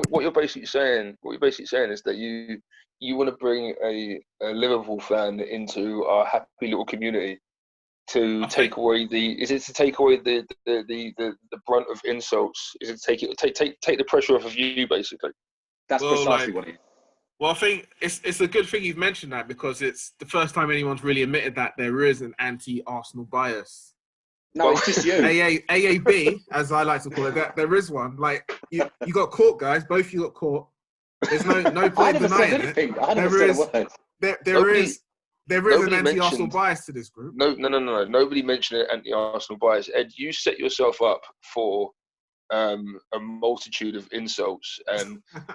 what you're basically saying, is that you want to bring a Liverpool fan into our happy little community to take away the brunt of insults? Is it take the pressure off of you, basically? That's precisely what it is. Well, I think it's a good thing you've mentioned that, because it's the first time anyone's really admitted that there is an anti-Arsenal bias. No, it's just you. AAB, as I like to call it, that there is one. Like you got caught, guys. Both of you got caught. There's no point denying it. There is an anti-Arsenal bias to this group. No. Nobody mentioned an anti-Arsenal bias. Ed, you set yourself up for a multitude of insults,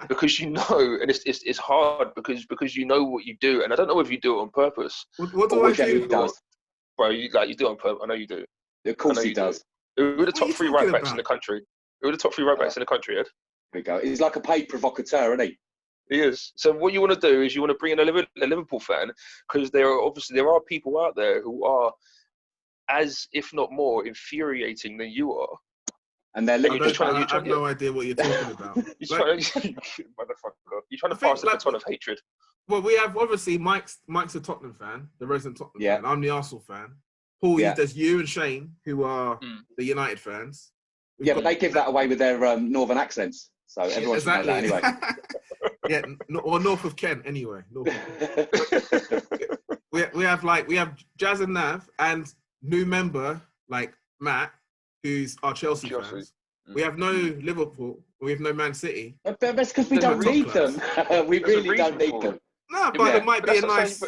because you know, and it's hard because you know what you do, and I don't know if you do it on purpose. What do I do? Bro, you do it on purpose. I know you do. Of course he does. Who are the top three right backs in the country? Ed? There we go. He's like a paid provocateur, isn't he? He is. So what you want to do is you want to bring in a Liverpool fan, because there are people out there who are as, if not more, infuriating than you are. And they're Liverpool. I have no idea what you're talking about. Motherfucker. You're trying to pass the baton of hatred. Well, we have obviously Mike's a Tottenham fan, the resident Tottenham fan. I'm the Arsenal fan. Paul, there's you and Shane, who are the United fans. But they give that away with their northern accents, so everyone should know that anyway. Yeah, or north of Kent, anyway. we have Jazz and Nav, and new member like Matt, who's our Chelsea fans. We have no Liverpool. We have no Man City. But that's because we don't need them. We really don't need them. No, but it might be a nice.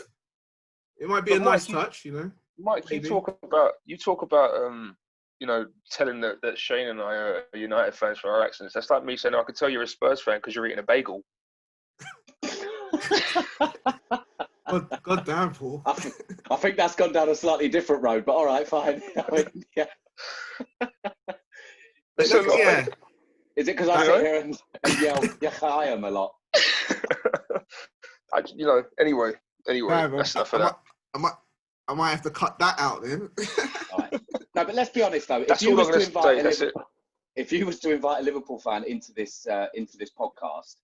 It might be a nice touch, you know. Mike, you talk about telling that Shane and I are United fans for our accents. That's like me saying, I could tell you're a Spurs fan because you're eating a bagel. God damn, Paul. I think that's gone down a slightly different road, but all right, fine. Yeah. Is it because I sit here and yell "Yachayim" a lot? Anyway, that's enough of that. I might have to cut that out then. All right. No, but let's be honest though. If you was to invite a Liverpool fan into this podcast,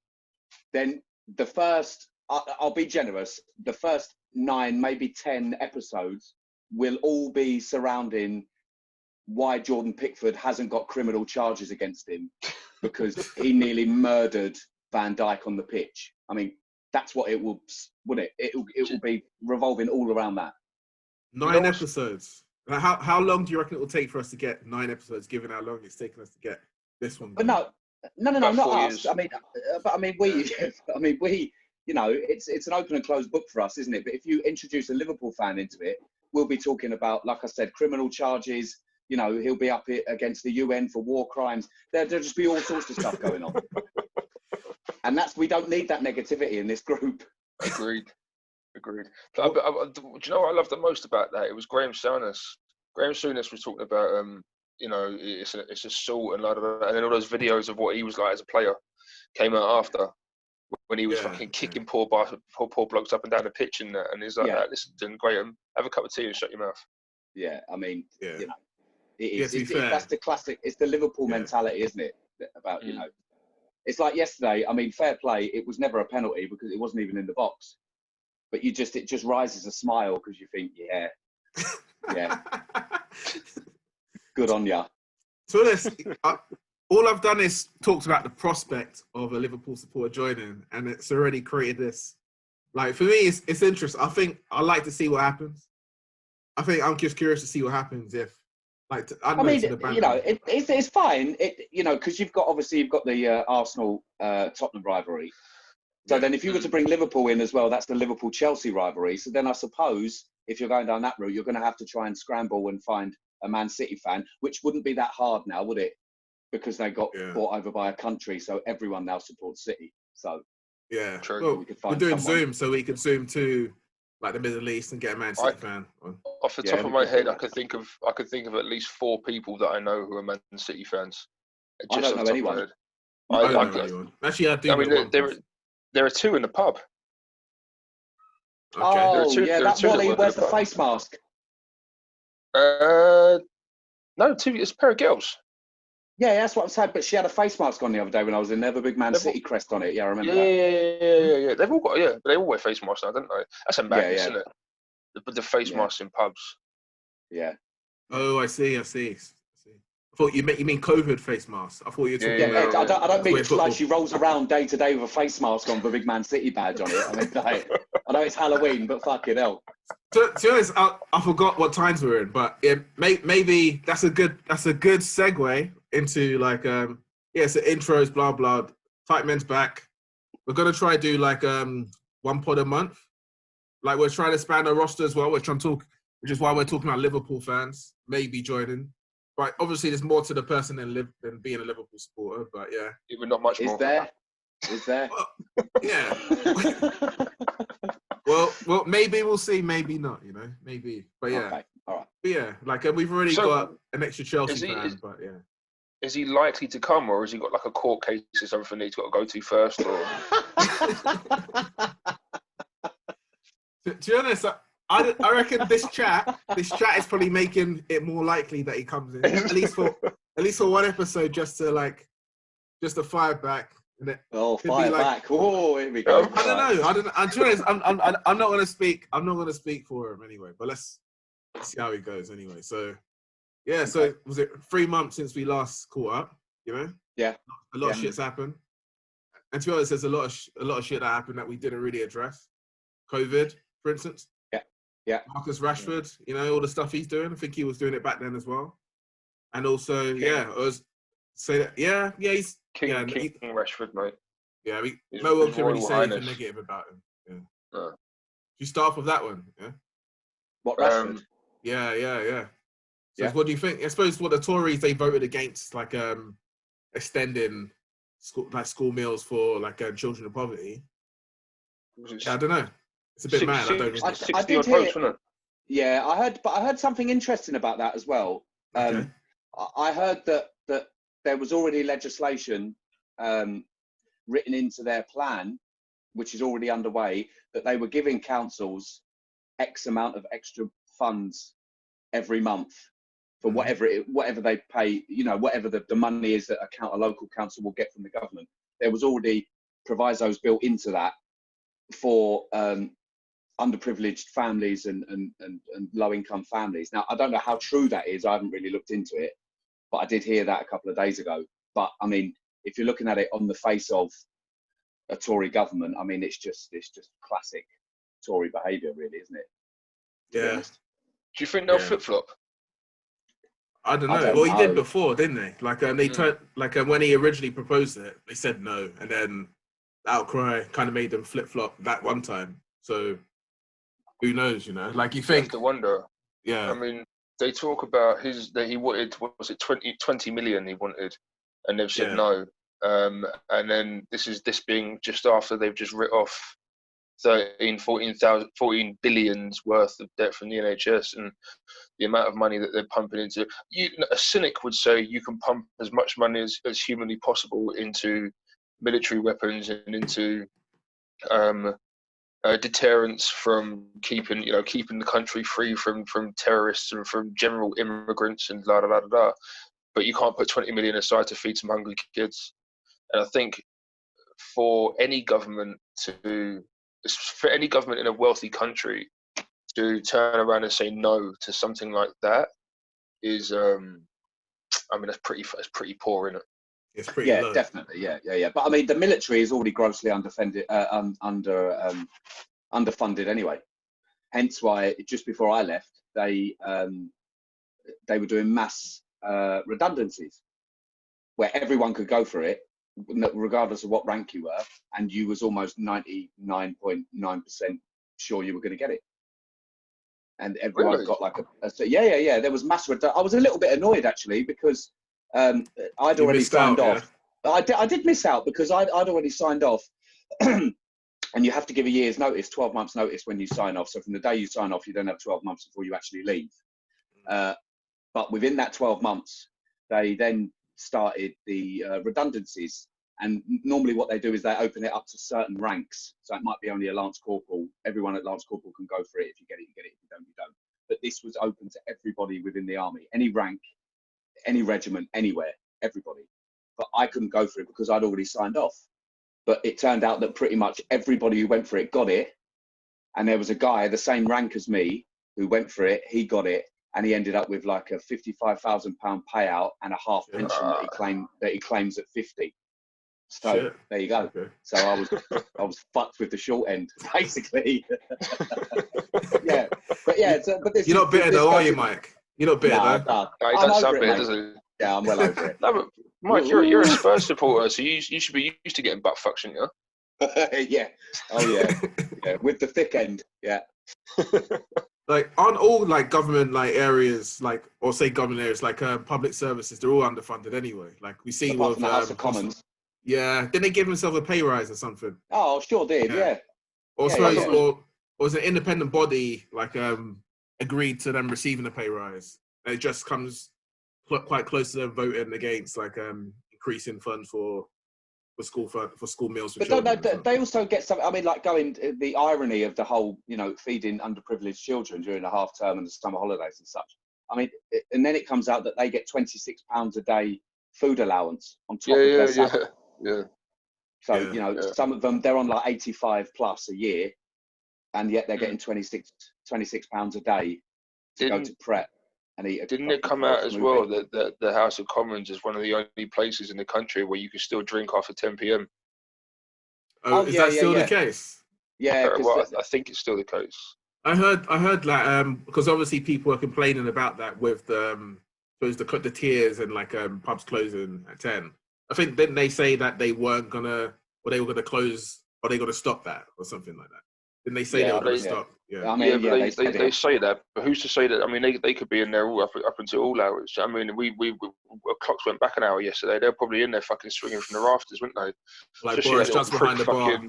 then the first, I'll be generous, the first 9, maybe 10 episodes will all be surrounding why Jordan Pickford hasn't got criminal charges against him because he nearly murdered Van Dijk on the pitch. I mean, that's what it will, wouldn't it? It will be revolving all around that. 9 episodes. How long do you reckon it will take for us to get 9 episodes, given how long it's taken us to get this one? But no, not us. I mean, we, it's an open and closed book for us, isn't it? But if you introduce a Liverpool fan into it, we'll be talking about, like I said, criminal charges. You know, he'll be up against the UN for war crimes. There'll just be all sorts of stuff going on. And we don't need that negativity in this group. Agreed. Do you know what I love the most about that? It was Graham Souness. Graham Souness was talking about, it's assault and like that. And then all those videos of what he was like as a player came out after, when he was fucking kicking poor blokes up and down the pitch and that. And he's like, listen, Graham, have a cup of tea and shut your mouth. Yeah, I mean, it is. That's the classic. It's the Liverpool mentality, isn't it? About it's like yesterday. I mean, fair play. It was never a penalty because it wasn't even in the box. But it just rises a smile because you think, yeah, good on ya. So all I've done is talked about the prospect of a Liverpool supporter joining, and it's already created this. Like, for me, it's interesting. I think I like to see what happens. I think I'm just curious to see what happens if, like, it's fine. Because you've got the Arsenal Tottenham rivalry. So then if you were to bring Liverpool in as well, that's the Liverpool-Chelsea rivalry. So then I suppose if you're going down that route, you're going to have to try and scramble and find a Man City fan, which wouldn't be that hard now, would it? Because they got bought over by a country, so everyone now supports City. So true. Well, we're doing Zoom, so we could Zoom to like the Middle East and get a Man City fan. Off the top of my head, I could think of at least 4 people that I know who are Man City fans. I don't know anyone. I don't know anyone. Actually, I do. I mean, there are 2 in the pub. Okay. That Wally wears the face mask. No, 2. It's a pair of girls. Yeah, that's what I'm saying. But she had a face mask on the other day when I was in there, the big Man City crest on it. Yeah, I remember that. Yeah. They've all got, but they all wear face masks now, don't they? That's a madness, isn't it? The face masks in pubs. Yeah. Oh, I see. I thought you mean COVID face masks. I thought you were talking Yeah, about. I don't mean like she rolls around day to day with a face mask on with a big Man City badge on it. I mean, like, I know it's Halloween, but fucking hell. To be honest, I forgot what times we're in, but maybe that's a good segue into like so intros, blah blah. Tight Men's back. We're gonna try do like one pod a month. Like we're trying to expand our roster as well. We're trying to talk, which is why we're talking about Liverpool fans maybe joining. But obviously, there's more to the person than being a Liverpool supporter. But yeah, even not much more. Is there? Well, yeah. well, maybe we'll see. Maybe not. Maybe. But yeah. Okay. All right. But yeah, like we've already got an extra Chelsea fan. But yeah. Is he likely to come, or has he got like a court case or something that he's got to go to first? Or to be honest, I reckon this chat is probably making it more likely that he comes in at least for one episode, just to fire back. And fire back! Oh, here we go. I don't know. I'm to be honest, I'm not gonna speak. I'm not gonna speak for him anyway. But let's see how he goes anyway. So yeah. So was it 3 months since we last caught up? Yeah. A lot of shit's happened. And to be honest, there's a lot of shit that happened that we didn't really address. COVID, for instance. Yeah. Marcus Rashford, all the stuff he's doing. I think he was doing it back then as well. And also, he's King Rashford, mate. Yeah, no one can really say anything negative about him. Yeah. No. You start off with that one, yeah? What, Rashford? Yeah. So what do you think? I suppose what the Tories, they voted against, like, extending school meals for, like, children in poverty. I don't know. It's a bit mad. I don't really. I did hear. Yeah, I heard something interesting about that as well. Okay. I heard that there was already legislation written into their plan, which is already underway, that they were giving councils X amount of extra funds every month for whatever they pay. Whatever the money is that a local council will get from the government. There was already provisos built into that for underprivileged families and low-income families. Now, I don't know how true that is. I haven't really looked into it, but I did hear that a couple of days ago. But I mean, if you're looking at it on the face of a Tory government, I mean, it's just classic Tory behaviour, really, isn't it? Yeah. Do you think they'll flip-flop? I don't know. Well, he did before, didn't they? Like they turned, like when he originally proposed it, they said no, and then the outcry kind of made them flip-flop that one time. So who knows? Like you think. You have to wonder. Yeah. I mean, they talk about that he wanted. What was it? 20 million he wanted, and they've said no. And then this being just after they've just writ off 14 billions worth of debt from the NHS, and the amount of money that they're pumping into. A cynic would say you can pump as much money as humanly possible into military weapons and into deterrence from keeping the country free from terrorists and from general immigrants and la da da da. But you can't put 20 million aside to feed some hungry kids. And I think for any government in a wealthy country to turn around and say no to something like that is, that's pretty poor, isn't it? It's pretty low. Definitely, yeah. But I mean, the military is already grossly underfunded anyway. Hence why just before I left, they were doing mass redundancies, where everyone could go for it, regardless of what rank you were, and you was almost 99.9% sure you were going to get it. And everyone got like yeah. There was mass redundancy. I was a little bit annoyed actually because I'd already signed off. Yeah. I did miss out because I'd already signed off. And you have to give a year's notice, 12 months notice when you sign off. So from the day you sign off, you don't have 12 months before you actually leave. But within that 12 months, they then started the redundancies. And normally what they do is they open it up to certain ranks. So it might be only a Lance Corporal. Everyone at Lance Corporal can go for it. If you get it, you get it. If you don't, you don't. But this was open to everybody within the army, any rank, any regiment, anywhere. everybody. But I couldn't go for it because I'd already signed off. But it turned out that pretty much everybody who went for it got it. And there was a guy the same rank as me who went for it. He got it, and he ended up with like a £55,000 payout and a half pension that he claims at 50. So Shit. there you go. Okay. So I was fucked with the short end, basically. Yeah, but yeah. But this, You're not bitter though, are you, Mike? You're not bitter though. No, No, he I'm doesn't sound over it, bitter, mate. does he? Yeah, I'm well over it. No, but Mike, you're a Spurs supporter, so you should be used to getting butt fucked, shouldn't you? Yeah. Oh yeah. Yeah. With the thick end. Yeah. Like, aren't all like government like areas, like, or say government areas, like public services, they're all underfunded anyway. Like we see Apart with from the House of Commons. Yeah, didn't they give themselves a pay rise or something? Oh, sure did. Yeah. Or Yeah, suppose, yeah. or was an independent body like agreed to them receiving a pay rise? And it just comes quite close to them voting against like increasing funds for school meals for But children. they also get some. I mean, like the irony of the whole, feeding underprivileged children during the half term and the summer holidays and such. I mean, and then it comes out that they get £26 a day food allowance on top of their salary. Yeah. So some of them, they're on like 85 plus a year, and yet they're getting £26 a day to go to prep and eat. Didn't it come out as well that the House of Commons is one of the only places in the country where you can still drink after 10 p.m? Is that still the case? Yeah, well, I think it's still the case. I heard that because obviously people are complaining about that with the tiers and like pubs closing at 10. I think didn't they say that they weren't gonna, or they were gonna close, or they gonna stop that or something like that? Didn't they say they were gonna stop? Yeah. I mean, they say that, but who's to say that? I mean, they could be in there all up until all hours. I mean, we clocks went back an hour yesterday. They're probably in there fucking swinging from the rafters, wouldn't they? Like Boris just behind the bar.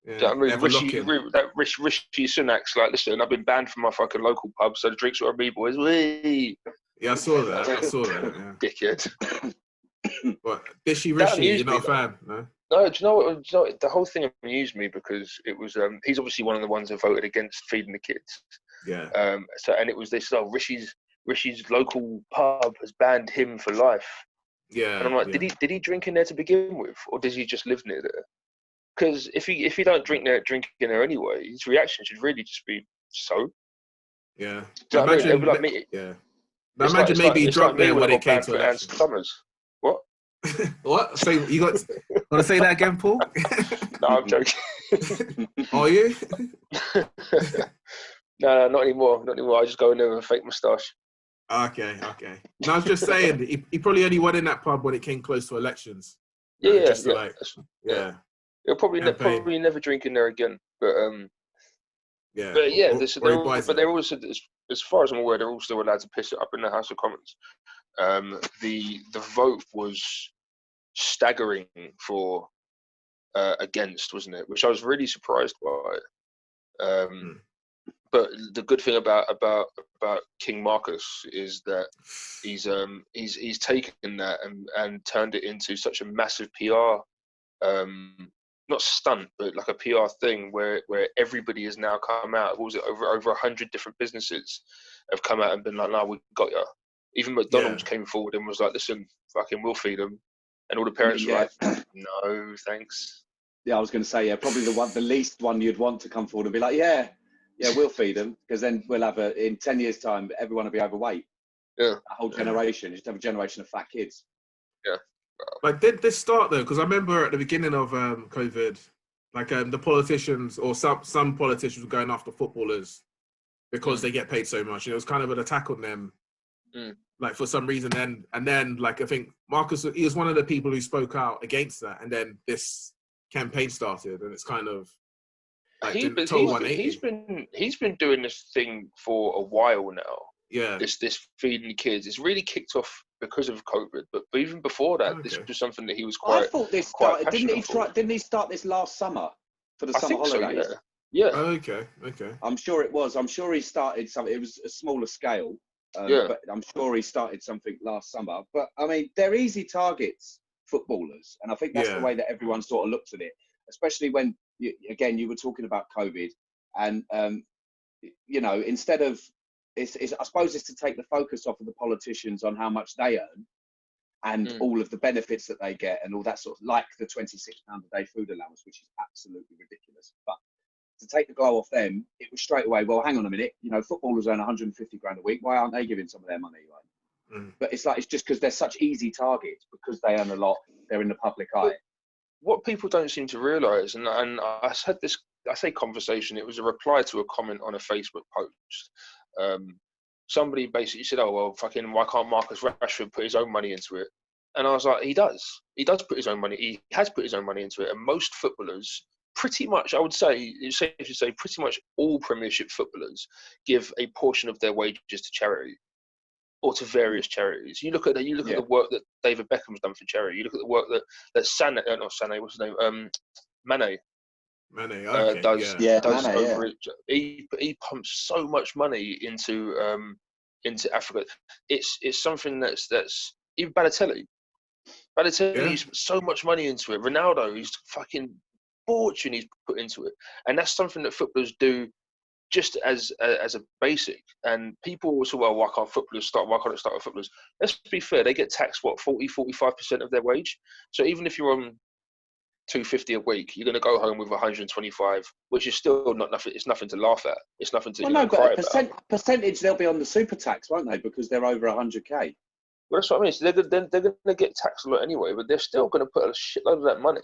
Yeah, I mean, Rishi Sunak's like, listen, I've been banned from my fucking local pub, so the drinks are on me, boys. Whee! Yeah, I saw that. Yeah. Dickhead. What? Rishi, you're not a fan, no? No, do you know what? The whole thing amused me because it was he's obviously one of the ones that voted against feeding the kids. Yeah. And it was this. Rishi's local pub has banned him for life. Yeah. And I'm like, did he drink in there to begin with, or does he just live near there? Because if he don't drink in there anyway, his reaction should really just be so. Yeah. Imagine maybe he dropped there when it came to elections. What? What? So you want to say that again, Paul? No, I'm joking. Are you? No, not anymore. Not anymore. I just go in there with a fake moustache. Okay. No, I was just saying, he probably only went in that pub when it came close to elections. Yeah. He'll probably never drink in there again. But they're also, as far as I'm aware, they're all still allowed to piss it up in the House of Commons. The vote was staggering for against, wasn't it? Which I was really surprised by. But the good thing about King Marcus is that he's taken that and turned it into such a massive PR, not stunt, but like a PR thing where everybody has now come out. What was it? Over 100 different businesses have come out and been like, "No, we got you." Even McDonald's came forward and was like, "Listen, fucking, we'll feed them." And all the parents were like, "No, thanks." Yeah, I was going to say, probably the least one you'd want to come forward and be like, yeah, we'll feed them, because then we'll have in 10 years' time, everyone will be overweight. Yeah, a whole generation. You just have a generation of fat kids. Yeah. Like, did this start though? Because I remember at the beginning of COVID, like the politicians or some politicians were going after footballers because they get paid so much. It was kind of an attack on them, like for some reason. And then like I think Marcus, he was one of the people who spoke out against that. And then this campaign started, and it's kind of like he's been doing this thing for a while now. Yeah, this feeding the kids. It's really kicked off because of COVID, but even before that, this was something that he was quite. I thought this started. Didn't he start this last summer for the summer holidays? So, yeah. Okay. I'm sure it was. I'm sure he started something. It was a smaller scale. But I'm sure he started something last summer. But I mean, they're easy targets, footballers, and I think that's the way that everyone sort of looks at it. Especially when you were talking about COVID, and instead of I suppose it's to take the focus off of the politicians on how much they earn, and all of the benefits that they get and all that sort of, like the £26 a day food allowance, which is absolutely ridiculous. But to take the glow off them, it was straight away, well, hang on a minute, you know, footballers earn 150 grand a week. Why aren't they giving some of their money? But it's like, it's just because they're such easy targets, because they earn a lot, they're in the public eye. What people don't seem to realise, and I had this, I say conversation, it was a reply to a comment on a Facebook post. Somebody basically said, oh, well, fucking, why can't Marcus Rashford put his own money into it? And I was like, he does. He does put his own money. He has put his own money into it. And most footballers, pretty much, I would say, it's safe to say, pretty much all Premiership footballers give a portion of their wages to charity or to various charities. You look at the work that David Beckham's done for charity. You look at the work that what's his name? Mane. Mane, okay, does Mane, over it. He pumps so much money into Africa. It's something that's even Balotelli's put so much money into it. Ronaldo, he's fucking fortune he's put into it, and that's something that footballers do just as a basic. And people will say, well, why can't footballers start? Why can't it start with footballers? Let's be fair, they get taxed 45% of their wage. So even if you're on 250 a week, you're going to go home with 125, which is still not nothing. It's nothing to laugh at. It's nothing to cry about. Percentage they'll be on the super tax, won't they? Because they're over 100k. Well, that's what I mean. So they're going to get taxed a lot anyway, but they're still going to put a shitload of that money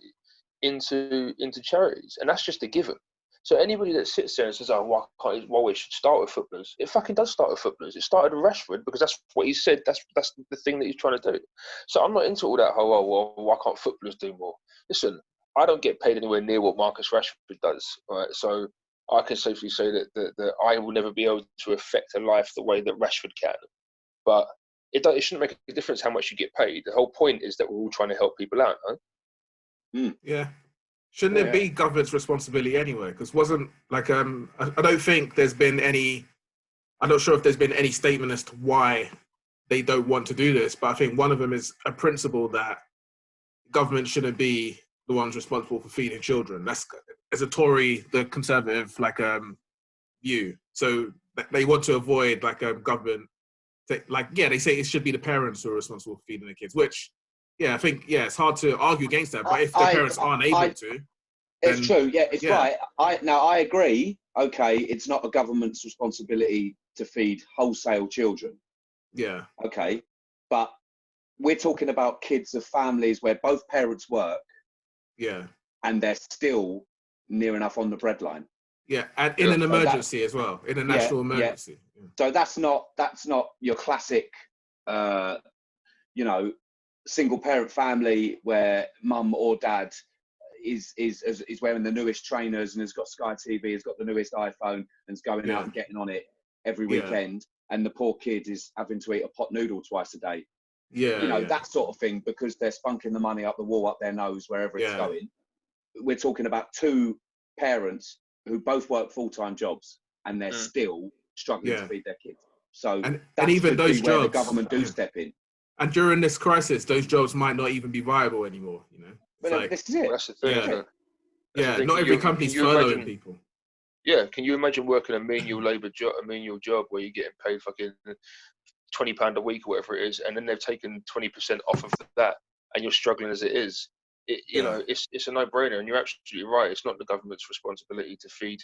into charities, and that's just a given. So anybody that sits there and says, "Oh, why we should start with footballers?" It fucking does start with footballers. It started with Rashford because that's what he said. That's the thing that he's trying to do. So I'm not into all that whole, well, why can't footballers do more? Listen, I don't get paid anywhere near what Marcus Rashford does, right? So I can safely say that I will never be able to affect a life the way that Rashford can. But it shouldn't make a difference how much you get paid. The whole point is that we're all trying to help people out, huh? Yeah. Shouldn't it be government's responsibility anyway? Because wasn't like I don't think there's been any. I'm not sure if there's been any statement as to why they don't want to do this, but I think one of them is a principle that government shouldn't be the ones responsible for feeding children. That's as a Tory, the Conservative view. So they want to avoid government. They say it should be the parents who are responsible for feeding the kids, which. Yeah, I think, it's hard to argue against that. But if the parents aren't able to... It's true, it's right. I agree, okay, it's not a government's responsibility to feed wholesale children. Yeah. Okay, but we're talking about kids of families where both parents work. Yeah. And they're still near enough on the breadline. Yeah, and in an emergency as well, in a national emergency. Yeah. So that's not your classic, single parent family where mum or dad is wearing the newest trainers and has got Sky TV, has got the newest iPhone and is going out and getting on it every weekend, and the poor kid is having to eat a pot noodle twice a day. Yeah, that sort of thing, because they're spunking the money up the wall, up their nose, wherever it's going. We're talking about two parents who both work full-time jobs and they're still struggling to feed their kids. So and even those jobs, where the government do step in. And during this crisis, those jobs might not even be viable anymore, But this is it. That's the thing. Yeah, not every company's furloughing people. Yeah, can you imagine working a menial job where you're getting paid fucking £20 a week or whatever it is, and then they've taken 20% off of that, and you're struggling as it is? It's a no-brainer, and you're absolutely right. It's not the government's responsibility to feed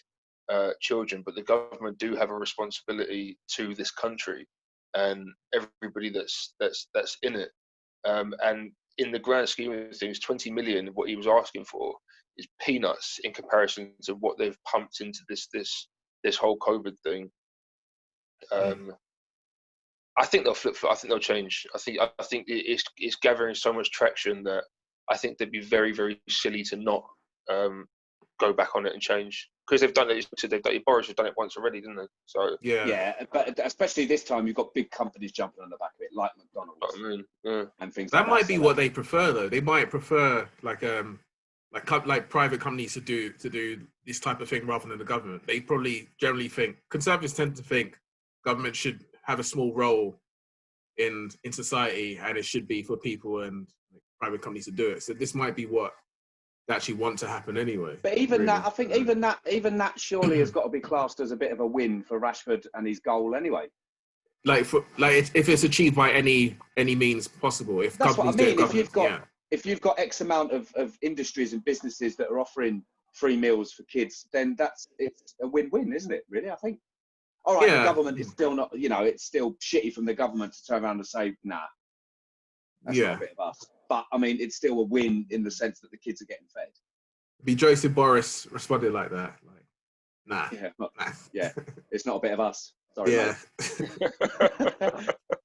children, but the government do have a responsibility to this country and everybody that's in it. And in the grand scheme of things, 20 million, what he was asking for, is peanuts in comparison to what they've pumped into this whole COVID thing. I think they'll flip. I think they'll change. I think it's gathering so much traction that I think they'd be very, very silly to not go back on it and change, because they've done it. Boris has done it once already, didn't they? So but especially this time, you've got big companies jumping on the back of it, like McDonald's and things. That might be what they prefer, though. They might prefer like private companies to do this type of thing rather than the government. They probably generally think Conservatives tend to think government should have a small role in society, and it should be for people and private companies to do it. So this might be what they actually want to happen anyway. But even that, I think even that surely has got to be classed as a bit of a win for Rashford and his goal anyway. if it's achieved by any means possible. If That's what I companies mean. If you've got X amount of industries and businesses that are offering free meals for kids, then it's a win-win, isn't it? Really, I think. All right, the government is still not. It's still shitty from the government to turn around and say, nah, that's not a bit of us. But I mean, it's still a win in the sense that the kids are getting fed. Be Joseph Boris responded like that, like, nah. Yeah, it's not a bit of us. Sorry, mate.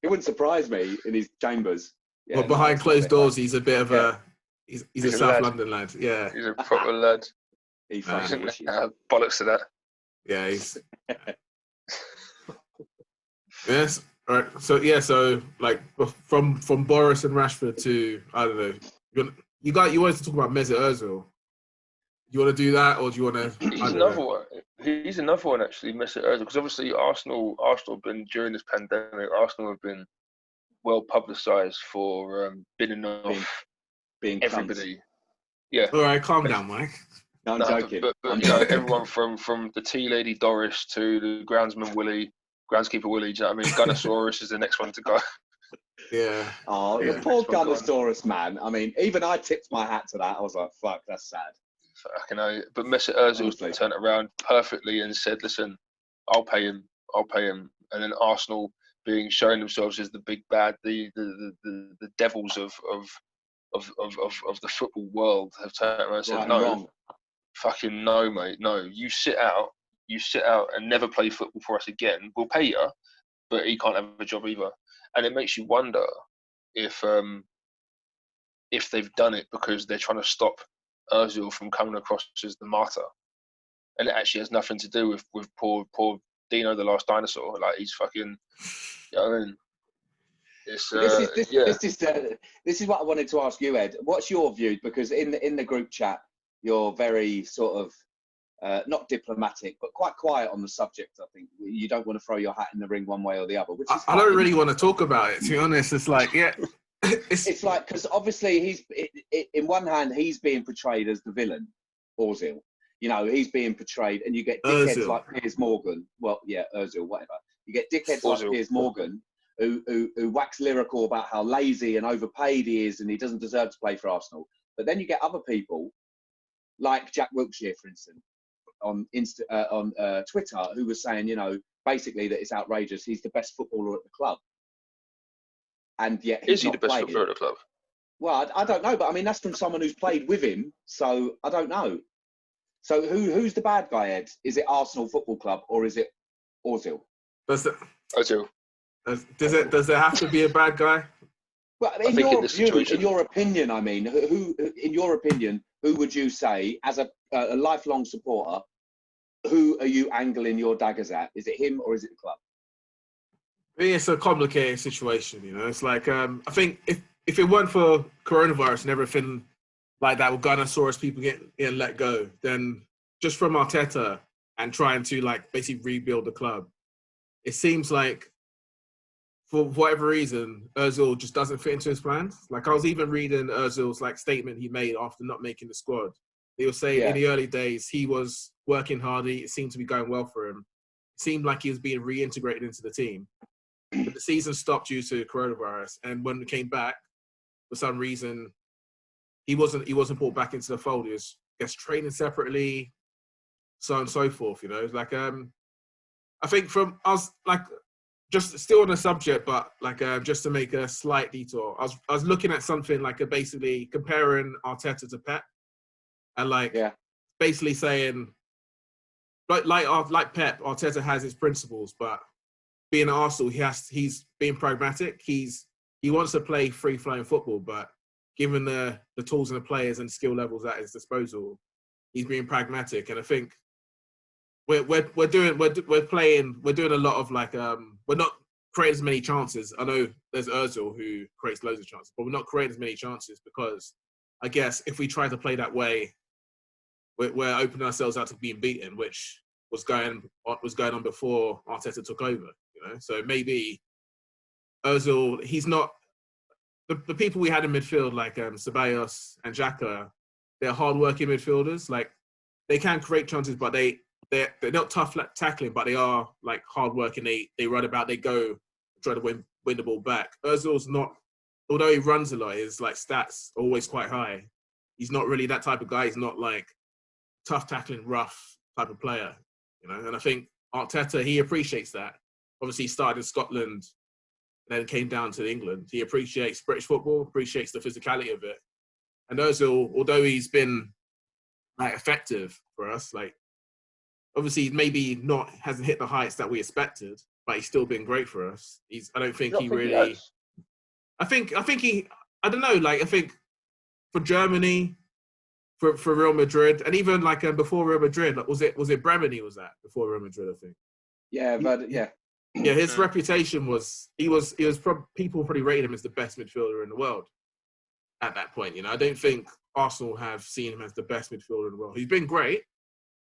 It wouldn't surprise me in his chambers. Yeah, but behind closed doors, he's a bit of he's a South lad. London lad. Yeah, he's a proper lad. He fucking wishes. Bollocks to that. Yeah, he's. Yes. All right. So like from Boris and Rashford to, I don't know. You wanted to talk about Mesut Ozil. You want to do that, or do you want to? He's another one. He's another one actually, Mesut Ozil, because obviously Arsenal have been, during this pandemic, Arsenal have been well publicised for binning off being everybody. cunts. Yeah. All right, calm down, Mike. No, I'm joking. But everyone from the tea lady Doris to the groundskeeper Willie. Do you know what I mean? Gunnosaurus is the next one to go. Yeah. Oh, the poor Gunnosaurus, man. I mean, even I tipped my hat to that. I was like, fuck, that's sad. Fucking hell. But Mesut Ozil turned it around perfectly and said, listen, I'll pay him. And then Arsenal showing themselves as the big bad, the devils of the football world, have turned around and said, no, fucking no, mate. No, you sit out and never play football for us again. We'll pay you, but he can't have a job either. And it makes you wonder if they've done it because they're trying to stop Ozil from coming across as the martyr, and it actually has nothing to do with poor Dino the last dinosaur. Like, he's fucking. You know what I mean? This is what I wanted to ask you, Ed. What's your view? Because in the group chat, you're very sort of not diplomatic, but quite quiet on the subject. I think you don't want to throw your hat in the ring one way or the other. Which is I don't really want to talk about it, to be honest. It's like, yeah. It's like, because obviously in one hand he's being portrayed as the villain, Ozil. He's being portrayed, and you get dickheads like Piers Morgan. Well, yeah, Ozil, whatever. You get dickheads like Piers Morgan who wax lyrical about how lazy and overpaid he is, and he doesn't deserve to play for Arsenal. But then you get other people like Jack Wilshere, for instance, on Twitter, who was saying, basically that it's outrageous. He's the best footballer at the club. And yet is he the best footballer at the club? Well, I don't know, but I mean, that's from someone who's played with him, so I don't know. So who's the bad guy, Ed? Is it Arsenal Football Club or is it Ozil? Ozil. Does there have to be a bad guy? Well, in your opinion, I mean, who, in your opinion, who would you say, as a lifelong supporter, who are you angling your daggers at? Is it him or is it the club? It's a complicated situation, It's like, I think if it weren't for coronavirus and everything like that, with Gunnosaurus people getting let go, then just from Arteta and trying to, like, basically rebuild the club, it seems like, for whatever reason, Ozil just doesn't fit into his plans. Like, I was even reading Ozil's, like, statement he made after not making the squad. He was saying in the early days he was working hard. It seemed to be going well for him. It seemed like he was being reintegrated into the team. But the season stopped due to coronavirus, and when it came back, for some reason, he wasn't brought back into the fold. He was training separately, so on and so forth. Like, I think just still on the subject, but like just to make a slight detour, I was looking at something like basically comparing Arteta to Pep, and basically saying like Pep, Arteta has his principles, but being at Arsenal, he's being pragmatic. He wants to play free-flowing football, but given the tools and the players and skill levels at his disposal, he's being pragmatic. And I think we're doing a lot of, like, we're not creating as many chances. I know there's Ozil who creates loads of chances, but we're not creating as many chances because I guess if we try to play that way, we're opening ourselves out to being beaten, which was going on before Arteta took over. So maybe Ozil, he's not the people we had in midfield, like Ceballos and Xhaka. They're hard-working midfielders. Like, they can create chances, but they're not tough tackling, but they are, like, hard-working. They run about, they go try to win the ball back. Ozil's not, although he runs a lot, his like stats are always quite high. He's not really that type of guy. He's not like tough tackling, rough type of player, you know. And I think Arteta, he appreciates that. Obviously, he started in Scotland, then came down to England. He appreciates British football, appreciates the physicality of it. And Ozil, although he's been like effective for us, like obviously maybe hasn't hit the heights that we expected, but he's still been great for us. I don't think he really. I think he. I don't know. Like I think for Germany, for Real Madrid, and even like before Real Madrid, like, was it Bremen he was at before Real Madrid? I think. Yeah, but yeah. Yeah, his reputation was people probably rated him as the best midfielder in the world at that point. You know, I don't think Arsenal have seen him as the best midfielder in the world. He's been great.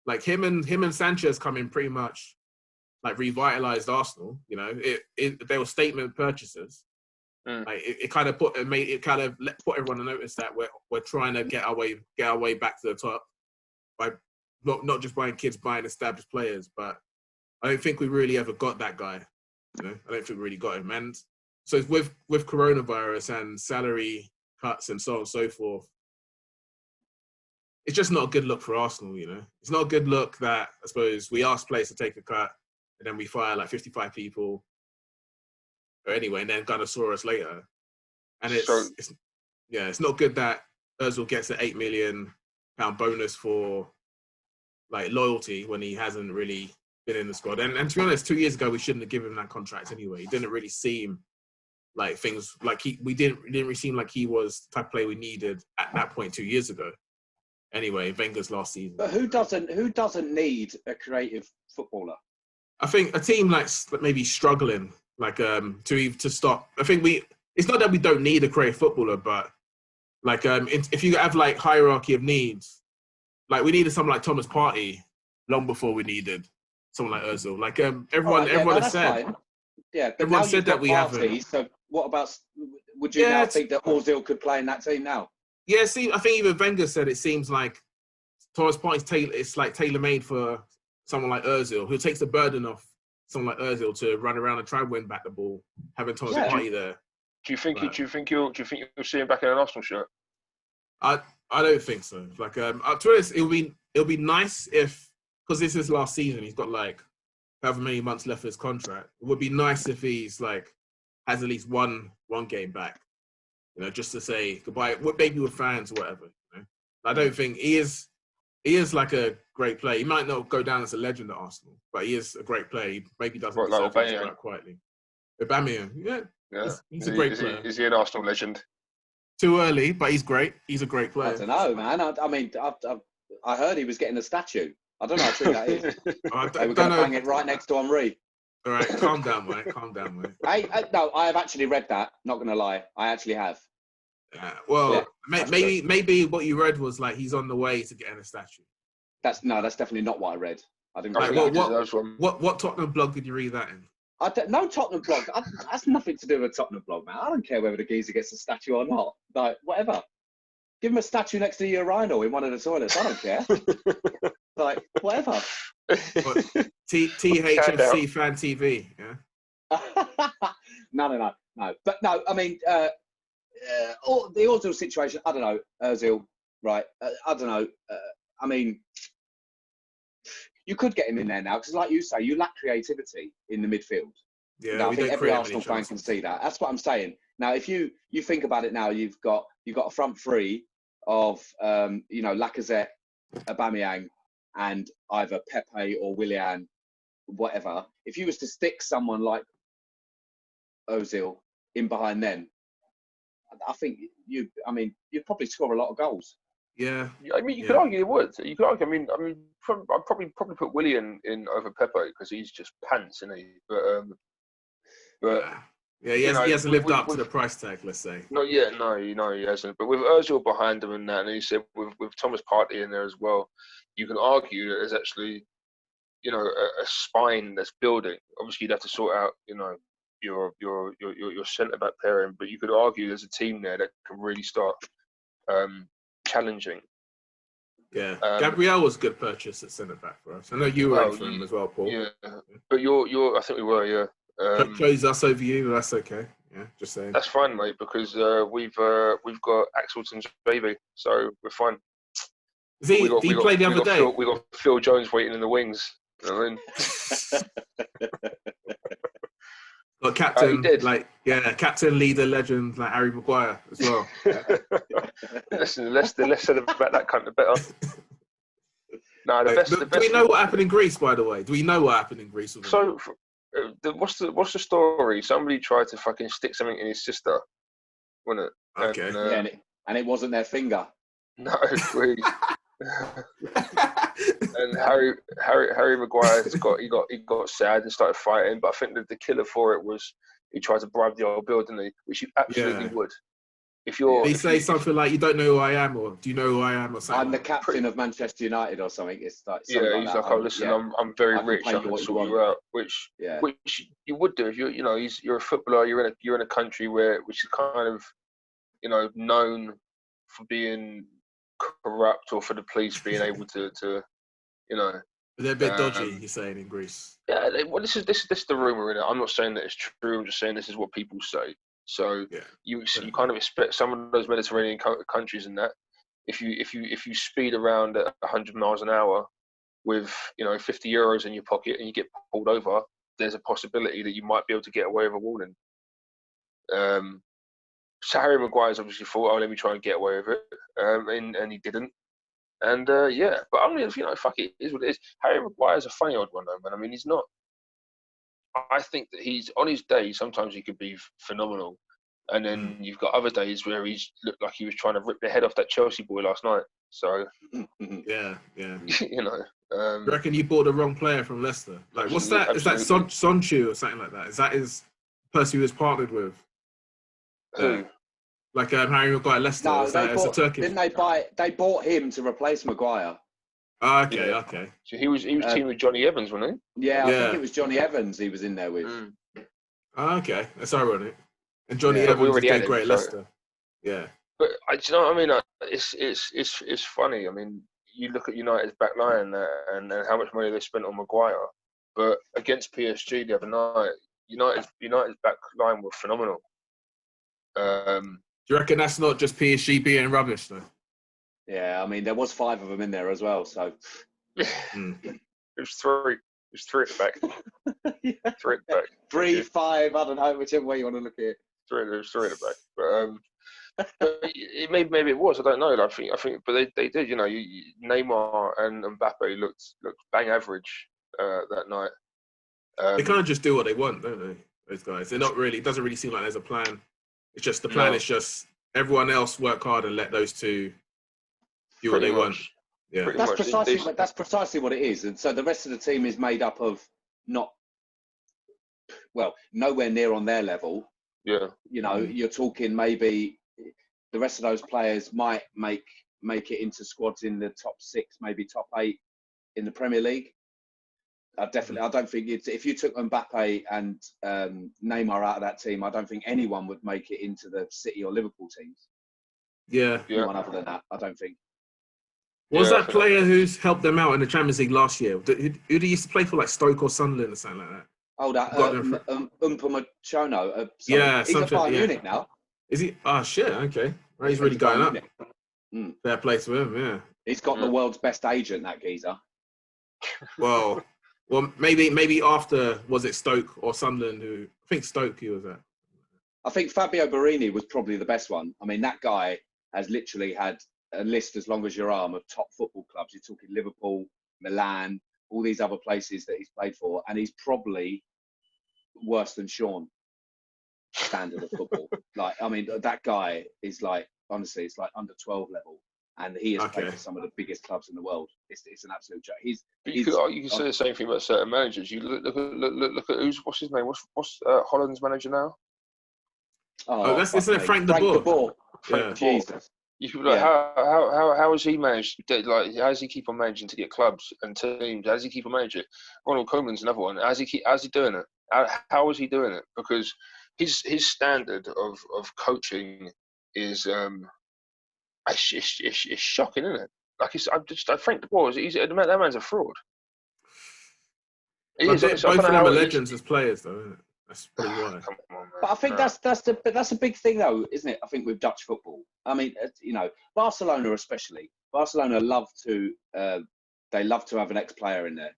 Like him and Sanchez come in pretty much like revitalized Arsenal. You know, they were statement purchases. Like it kind of put everyone to notice that we're trying to get our way back to the top by not just buying kids, buying established players, but I don't think we really ever got that guy. You know, I don't think we really got him. And so with coronavirus and salary cuts and so on and so forth, it's just not a good look for Arsenal, you know. It's not a good look that, I suppose, we ask players to take a cut and then we fire like 55 people. Or anyway, and then kind of saw us later. And it's not good that Ozil gets an £8 million bonus for like loyalty when he hasn't really been in the squad. And to be honest, 2 years ago, we shouldn't have given him that contract anyway. He didn't really seem like things like it didn't really seem like he was the type of player we needed at that point 2 years ago. Anyway, Wenger's last season. But who doesn't need a creative footballer? I think a team like maybe struggling, like to stop. I think it's not that we don't need a creative footballer, but like if you have like hierarchy of needs, like we needed someone like Thomas Partey long before we needed someone like Ozil. Like everyone has said. Fine. Yeah, but everyone now said that we haven't. So what about? Would you now think that Ozil could play in that team now? Yeah, see, I think even Wenger said it seems like Thomas Partey's it's like tailor-made for someone like Ozil, who takes the burden off someone like Ozil to run around and try and win back the ball, having Thomas Partey there. Do you think you'll see him back in an Arsenal shirt? I don't think so. Like to be honest, it'll be nice if, because this is last season, he's got like however many months left of his contract. It would be nice if he's like has at least one game back. You know, just to say goodbye, maybe with fans or whatever. You know? I don't think he is like a great player. He might not go down as a legend at Arsenal, but he is a great player. He maybe doesn't deserve to go out quietly. Aubameyang, yeah. He's a great player. Is he an Arsenal legend? Too early, but he's great. He's a great player. I don't know, man. I mean, I heard he was getting a statue. I don't know how true that is. They were going to bang it right next to Henri. All right, calm down, mate. No, I have actually read that. Not going to lie, I actually have. Maybe what you read was like he's on the way to getting a statue. That's definitely not what I read. I didn't. What Tottenham blog did you read that in? No Tottenham blog. That's nothing to do with a Tottenham blog, man. I don't care whether the geezer gets a statue or not. Like whatever. Give him a statue next to the urinal in one of the toilets. I don't care. Like whatever. THFC fan TV. Yeah. No. But no, I mean. The Ozil situation, I don't know, Ozil, right? I don't know. I mean, you could get him in there now because, like you say, you lack creativity in the midfield. Yeah, I think every Arsenal fan can see that. That's what I'm saying. Now, if you think about it now, you've got a front three of Lacazette, Aubameyang, and either Pepe or Willian, whatever. If you was to stick someone like Ozil in behind them, I think you'd probably score a lot of goals. Yeah. I mean, you could argue it would. You could argue. I mean, I'd probably put Willian in over Pepe because he's just pants, isn't he? But he hasn't lived up to the price tag, let's say. Not yet. No, he hasn't. But with Ozil behind him and that, and he said with Thomas Partey in there as well, you can argue that there's actually, a spine that's building. Obviously, you'd have to sort out, your centre back pairing, but you could argue there's a team there that can really start challenging. Yeah, Gabriel was a good purchase at centre back for us. I know you were in for him as well, Paul. Yeah, but you're I think we were, yeah. Chose us over you, but that's okay. Yeah, just saying. That's fine, mate, because we've got Axelton's baby, so we're fine. Did he play the other day? We got Phil Jones waiting in the wings. You know what I mean? Got captain, captain, leader, legend, like Harry Maguire as well. Listen, the less said about that cunt, the better. No, the best. Do we know what happened in Greece, by the way? Do we know what happened in Greece? So, what's the story? Somebody tried to fucking stick something in his sister, wasn't it? Okay. And it wasn't their finger. No, Greece. And Harry Maguire he got sad and started fighting, but I think that the killer for it was he tried to bribe the old bill, didn't he? Which you absolutely would. If you're, he say something like, "You don't know who I am," or "Do you know who I am?" or something. I'm the captain of Manchester United, or something. It's like he's like, "Oh, listen, I'm very rich. I can sort you out." Which you would do if you're a footballer. You're in a country which is kind of known for being corrupt, or for the police being able to They're a bit dodgy, you're saying, in Greece. Yeah, well, this is the rumor in it. I'm not saying that it's true. I'm just saying this is what people say. So you kind of expect some of those Mediterranean countries in that if you speed around at 100 miles an hour with 50 euros in your pocket and you get pulled over, there's a possibility that you might be able to get away with a warning. So Harry Maguire's obviously thought, oh, let me try and get away with it, and he didn't. And but I mean, fuck it, it is what it is. Harry Maguire's a funny old one, though, man. I mean, he's not. I think that he's on his day. Sometimes he could be phenomenal, and then you've got other days where he's looked like he was trying to rip the head off that Chelsea boy last night. So yeah. You reckon you bought the wrong player from Leicester? Like, what's that? Is that Sonchu or something like that? Is that his person he was partnered with? Who? Like Harry Maguire, Leicester. No, Turkish. Didn't they bought him to replace Maguire? Okay. So he was teaming with Johnny Evans, wasn't he? Yeah, I think it was Johnny Evans he was in there with. Okay, that's ironic. And Johnny Evans is doing great at Leicester. Yeah. But do you know what I mean? It's funny. I mean, you look at United's back line and how much money they spent on Maguire, but against PSG the other night, United's back line were phenomenal. Do you reckon that's not just PSG being rubbish, though? Yeah, I mean, there was 5 of them in there as well, so... There's 3. There's 3 at the back. 3 at the back. 3, 5, I don't know, whichever way you want to look at it. There's 3 at the back. But maybe it was, I don't know. I think, but they did, Neymar and Mbappe looked bang average that night. They kind of just do what they want, don't they, those guys? They're not really, it doesn't really seem like there's a plan. It's just the plan is just everyone else work hard and let those two do what they want. Yeah, that's precisely what it is. And so the rest of the team is made up of nowhere near on their level. Yeah, you're talking maybe the rest of those players might make it into squads in the top 6, maybe top 8 in the Premier League. I don't think if you took Mbappe and Neymar out of that team, I don't think anyone would make it into the City or Liverpool teams. Yeah. Anyone other than that, I don't think. Was that player who's helped them out in the Champions League last year? Who did he used to play for, like Stoke or Sunderland or something like that? Oh, that Umpamachono. Yeah, he's at Bayern Munich now. Is he? Oh shit! Okay, well, he's really going up. Fair play to him. Yeah, he's got the world's best agent, that geezer. Well, maybe after, was it Stoke or Sunderland? I think Stoke he was at. I think Fabio Borini was probably the best one. I mean, that guy has literally had a list as long as your arm of top football clubs. You're talking Liverpool, Milan, all these other places that he's played for, and he's probably worse than Sean standard of football. Like, I mean, that guy is like, honestly, it's like under 12 level, and he has played for some of the biggest clubs in the world. It's an absolute joke. You can say the same thing about certain managers. You look at what's his name? What's Holland's manager now? Isn't it Frank de Boer? Frank de Boer. Jesus. You could be like, how has he managed? Like, how does he keep on managing to get clubs and teams? How does he keep on managing? Ronald Koeman's another one. How's he doing it? How is he doing it? Because his standard of coaching is it's shocking, isn't it? Like, Frank de Boer, that man's a fraud. Both of them are legends as players, though, isn't it? That's probably why. Come on, man. But I think that's a big thing, though, isn't it? I think with Dutch football. I mean, Barcelona especially. Barcelona love to have an ex-player in there,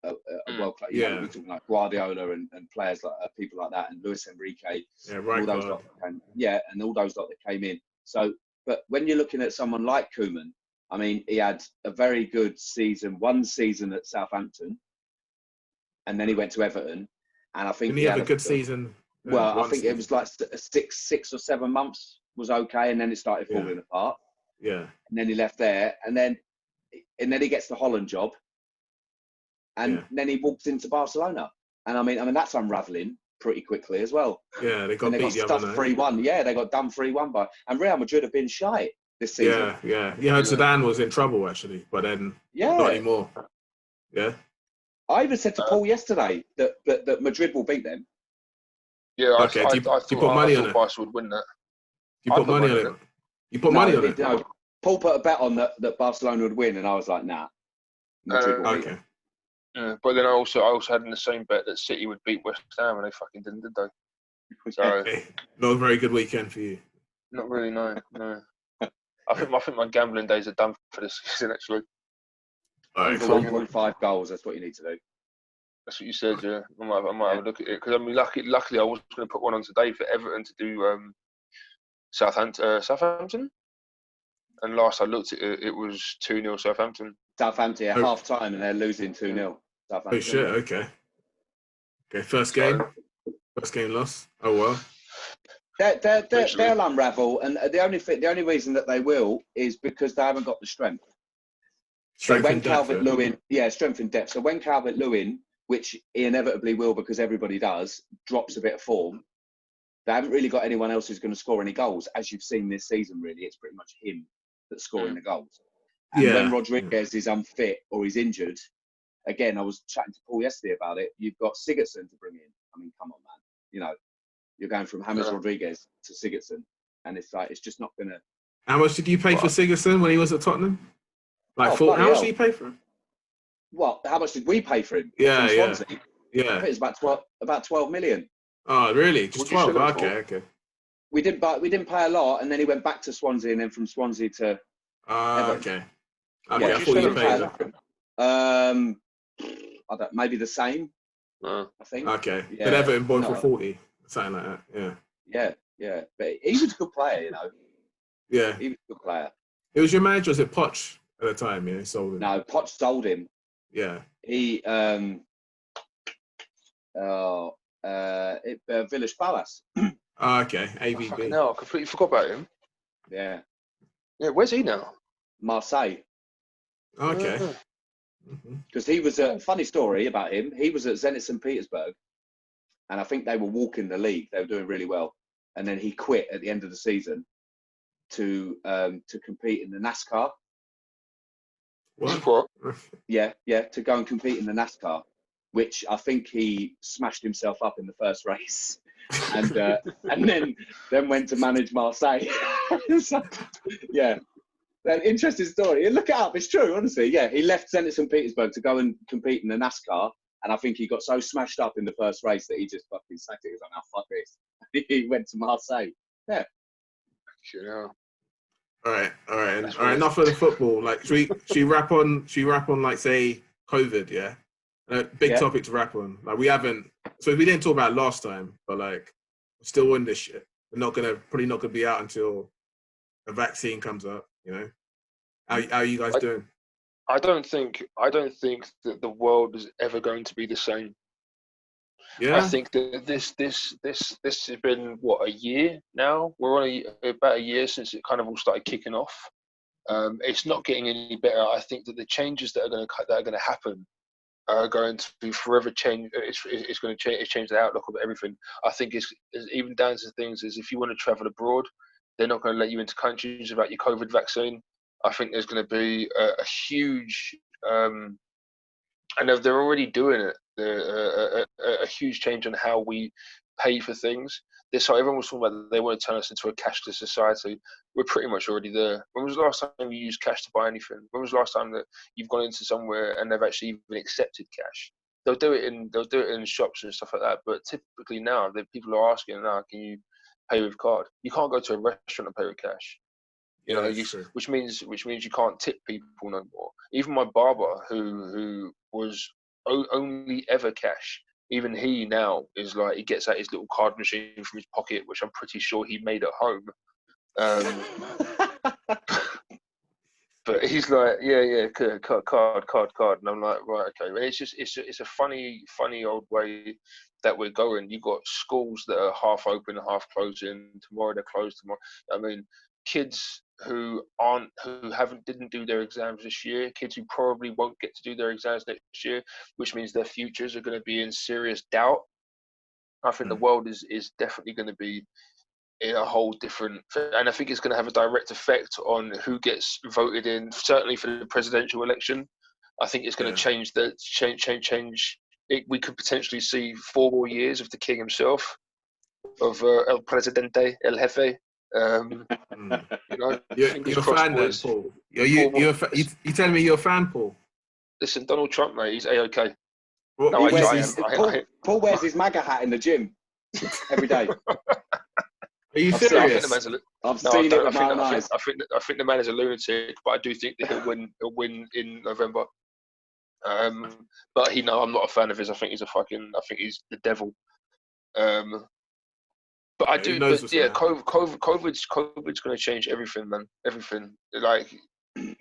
a world player. You know, we're talking like Guardiola and players like people like that, and Luis Enrique, and all those lot and all those lot that came in. So, but when you're looking at someone like Koeman, I mean, he had a very good one season at Southampton, and then he went to Everton. And I think he had a good season. Well, I think it was like 6 or 7 months was okay, and then it started falling apart. Yeah. And then he left there, and then he gets the Holland job, and then he walks into Barcelona. And I mean that's unraveling pretty quickly as well. Yeah, they got beat the other night. 3-1. Yeah, they got done 3-1 by. And Real Madrid have been shy this season. Yeah. You heard Zidane was in trouble actually, but then not anymore. Yeah. I even said to Paul yesterday that Madrid will beat them. Yeah, okay. I you thought put money on it? Barca would win that. You put money on it? You put money on it? No, Paul put a bet on that Barcelona would win, and I was like, nah. Madrid will beat them. Yeah, but then I also had in the same bet that City would beat West Ham, and they fucking didn't, did they? So okay. Not a very good weekend for you. Not really, no. I think my gambling days are done for this season, actually. All right, 1.5 goals. That's what you need to do. That's what you said, yeah. I might have a look at it because I mean, luckily I was going to put one on today for Everton to do Southampton. And last I looked at it, it was 2-0 Southampton. Southampton at half time, and they're losing 2-0. Oh shit! Okay. First game loss. Oh well. They'll unravel, and the only reason that they will is because they haven't got the strength. Strength when and depth, Calvert-Lewin, strength and depth. So when Calvert-Lewin, which he inevitably will because everybody does, drops a bit of form, they haven't really got anyone else who's going to score any goals. As you've seen this season, really, it's pretty much him that's scoring the goals. And when Rodriguez is unfit or he's injured, again, I was chatting to Paul yesterday about it. You've got Sigurdsson to bring in. I mean, come on, man. You know, you're going from James Rodriguez to Sigurdsson, and it's like it's just not going to. How much did you pay for Sigurdsson when he was at Tottenham? Like, how much did you pay for him? Well, how much did we pay for him? Yeah. I think it was about 12 million. Oh, really? Just 12? Okay. We didn't pay a lot, and then he went back to Swansea, and then from Swansea to. Okay. I thought you paid that. I don't. Maybe the same. I think. Okay. Yeah. But Everton bought for 40, something like that. Yeah. But he was a good player, you know. Yeah. He was a good player. It was your manager, was it Poch at the time? Yeah, he sold him. No, Poch sold him. Yeah. He Village Palace. Okay. AVB. No, I completely forgot about him. Yeah. Yeah, where's he now? Marseille. Okay. Because he was a funny story about him. He was at Zenit St. Petersburg, and I think they were walking the league. They were doing really well, and then he quit at the end of the season to compete in the NASCAR. What? Yeah, to go and compete in the NASCAR, which I think he smashed himself up in the first race, and then went to manage Marseille. So, yeah. An interesting story. Look it up. It's true, honestly. Yeah, he left Zenit St. Petersburg to go and compete in the NASCAR, and I think he got so smashed up in the first race that he just fucking sacked it. He was like, "Now fuck this." He went to Marseille. Yeah. Sure. All right. Enough of the football. Like, should we wrap on? Like, say, COVID? Yeah. Big topic to wrap on. Like, we haven't. So we didn't talk about it last time, but like, we're still in this shit. We're probably not gonna be out until a vaccine comes up. You know, how are you guys doing? I don't think that the world is ever going to be the same. Yeah. I think that this has been a year now. We're on about a year since it kind of all started kicking off. It's not getting any better. I think that the changes that are going to happen are going to forever change. It's going to change the outlook of everything. I think it's even down to things as if you want to travel abroad, they're not going to let you into countries without your COVID vaccine. I think there's going to be a huge, and they're already doing it. A huge change on how we pay for things. This everyone was talking about they want to turn us into a cashless society. We're pretty much already there. When was the last time you used cash to buy anything? When was the last time that you've gone into somewhere and they've actually even accepted cash? they'll do it in shops and stuff like that. But typically now, people are asking now, can you pay with card? You can't go to a restaurant and pay with cash. You know, which means you can't tip people no more. Even my barber, who was only ever cash, even he now is like, he gets out his little card machine from his pocket, which I'm pretty sure he made at home. But he's like, yeah, card, and I'm like, right, okay. And it's a funny old way that we're going. You've got schools that are half open, half closing. Tomorrow they're closed. Tomorrow, I mean, kids who didn't do their exams this year, kids who probably won't get to do their exams next year, which means their futures are going to be in serious doubt. I think the world is definitely going to be in a whole different, and I think it's going to have a direct effect on who gets voted in. Certainly for the presidential election, I think it's going to change. We could potentially see 4 more years of the king himself, of El Presidente, El Jefe. You know, you're a fan then, Paul. You telling me you're a fan, Paul? Listen, Donald Trump, mate, he's A-OK. Paul wears his MAGA hat in the gym every day. Are you serious? I've seen it with my own eyes. I think the man is a lunatic, but I do think that he'll win in November. But I'm not a fan of his. I think he's he's the devil. But I do. But yeah, COVID's going to change everything, man. Everything, like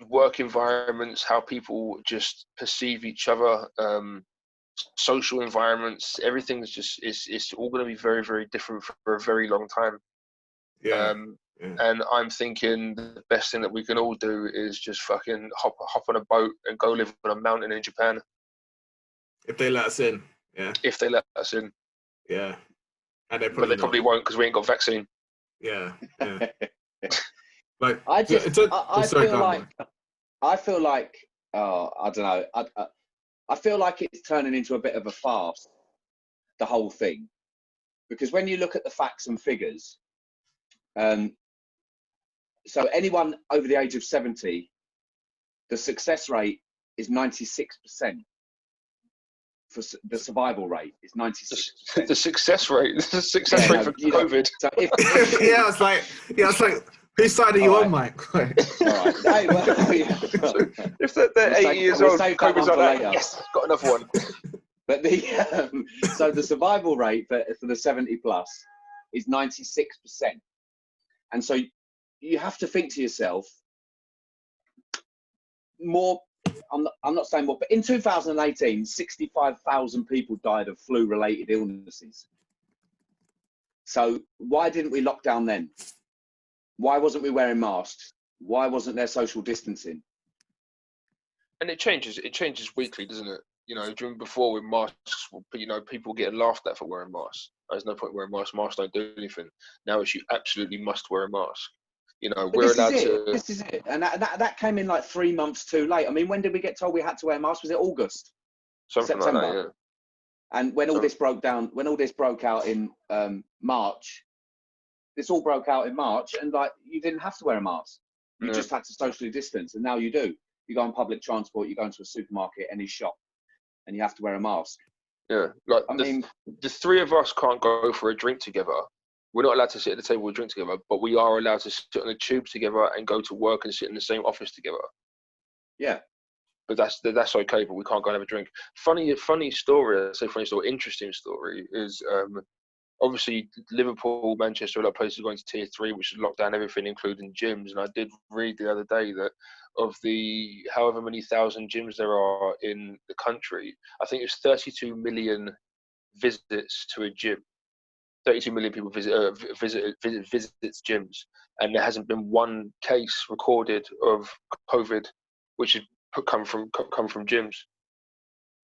work environments, how people just perceive each other, social environments. Everything's just it's all going to be very, very different for a very long time. And I'm thinking the best thing that we can all do is just fucking hop on a boat and go live on a mountain in Japan. If they let us in, If they let us in, and but they probably won't because we ain't got vaccine. Like I feel like I don't know. I feel like it's turning into a bit of a farce, the whole thing, because when you look at the facts and figures. So anyone over the age of 70, the success rate is 96%. For the survival rate is 96%. The success rate for COVID. So if it's like, whose side are you on, Mike? All right. Hey, if they're 80 years old, COVID's like that. Yes, got another one. But so the survival rate for the 70 plus is 96%. And so you have to think to yourself, more, I'm not saying more, but in 2018, 65,000 people died of flu-related illnesses. So why didn't we lock down then? Why wasn't we wearing masks? Why wasn't there social distancing? And it changes weekly, doesn't it? You know, during before with masks, you know, people getting laughed at for wearing masks. There's no point wearing masks. Masks don't do anything. Now you absolutely must wear a mask. You know, we're allowed to. This is it, and that came in like 3 months too late. I mean, when did we get told we had to wear masks? Was it August? September? Like that, yeah. And when all this broke out in March, this all broke out in March, and like you didn't have to wear a mask. You just had to socially distance, and now you do. You go on public transport, you go into a supermarket, any shop, and you have to wear a mask. Yeah, like the 3 of us can't go for a drink together. We're not allowed to sit at the table and drink together, but we are allowed to sit on the tube together and go to work and sit in the same office together. Yeah. But that's okay, but we can't go and have a drink. Funny story, interesting story is obviously Liverpool, Manchester, a lot of places are going to tier 3, which is locked down everything, including gyms. And I did read the other day that of the however many thousand gyms there are in the country, I think it's 32 million visits to a gym. 32 million people visits gyms, and there hasn't been one case recorded of COVID, which has come from gyms.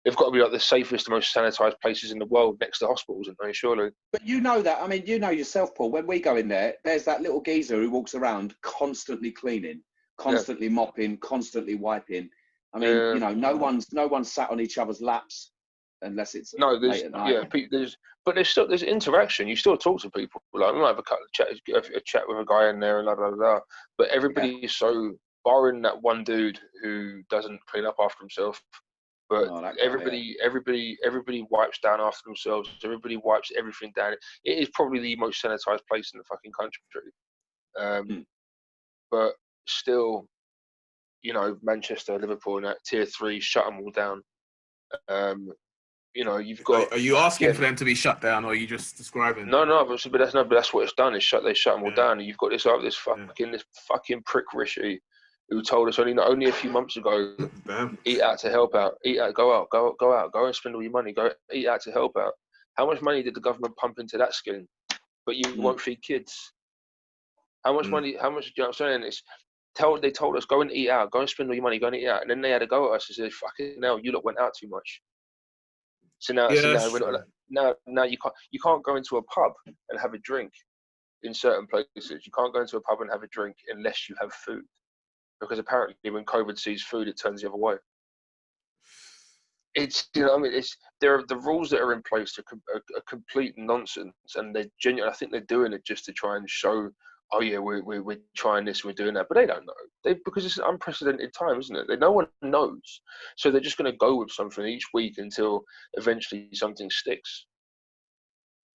They've got to be like the safest, most sanitized places in the world, next to hospitals, aren't they? Surely. But you know that. I mean, you know yourself, Paul. When we go in there, there's that little geezer who walks around constantly cleaning, constantly mopping, constantly wiping. I mean, you know, no one's sat on each other's laps unless it's late at night. But there's interaction. You still talk to people. Like we might have a chat with a guy in there and blah blah blah. But everybody is so, barring that one dude who doesn't clean up after himself. But Oh, that guy, everybody wipes down after themselves. Everybody wipes everything down. It is probably the most sanitized place in the fucking country. But still, you know, Manchester, Liverpool, and that tier 3 shut them all down. You know, you've got. Are you asking for them to be shut down, or are you just describing? No, but that's what it's done. They shut them all down, and you've got this fucking prick Rishi, who told us only a few months ago, eat out to help out, eat out, go out, go and spend all your money, go eat out to help out. How much money did the government pump into that scheme? But you won't feed kids. How much money? How much? You know what I'm saying? They told us go and eat out, go and spend all your money, go and eat out, and then they had to go at us and say, "Fucking hell, you lot went out too much." So now you can't go into a pub and have a drink in certain places. You can't go into a pub and have a drink unless you have food, because apparently when COVID sees food, it turns the other way. It's, you know, I mean, the rules that are in place are complete nonsense, and they're genuine. I think they're doing it just to try and show, oh yeah, we're trying this, we're doing that, but they don't know. Because it's an unprecedented time, isn't it? No one knows, so they're just going to go with something each week until eventually something sticks.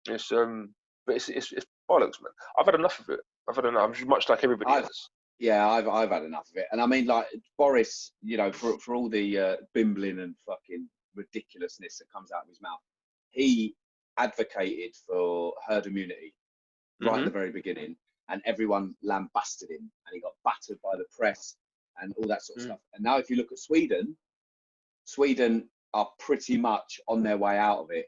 But it's bollocks, man. I've had enough of it. I'm much like everybody else. Yeah, I've had enough of it. And I mean, like Boris, you know, for all the bimbling and fucking ridiculousness that comes out of his mouth, he advocated for herd immunity right at the very beginning, and everyone lambasted him, and he got battered by the press and all that sort of stuff. And now, if you look at Sweden are pretty much on their way out of it.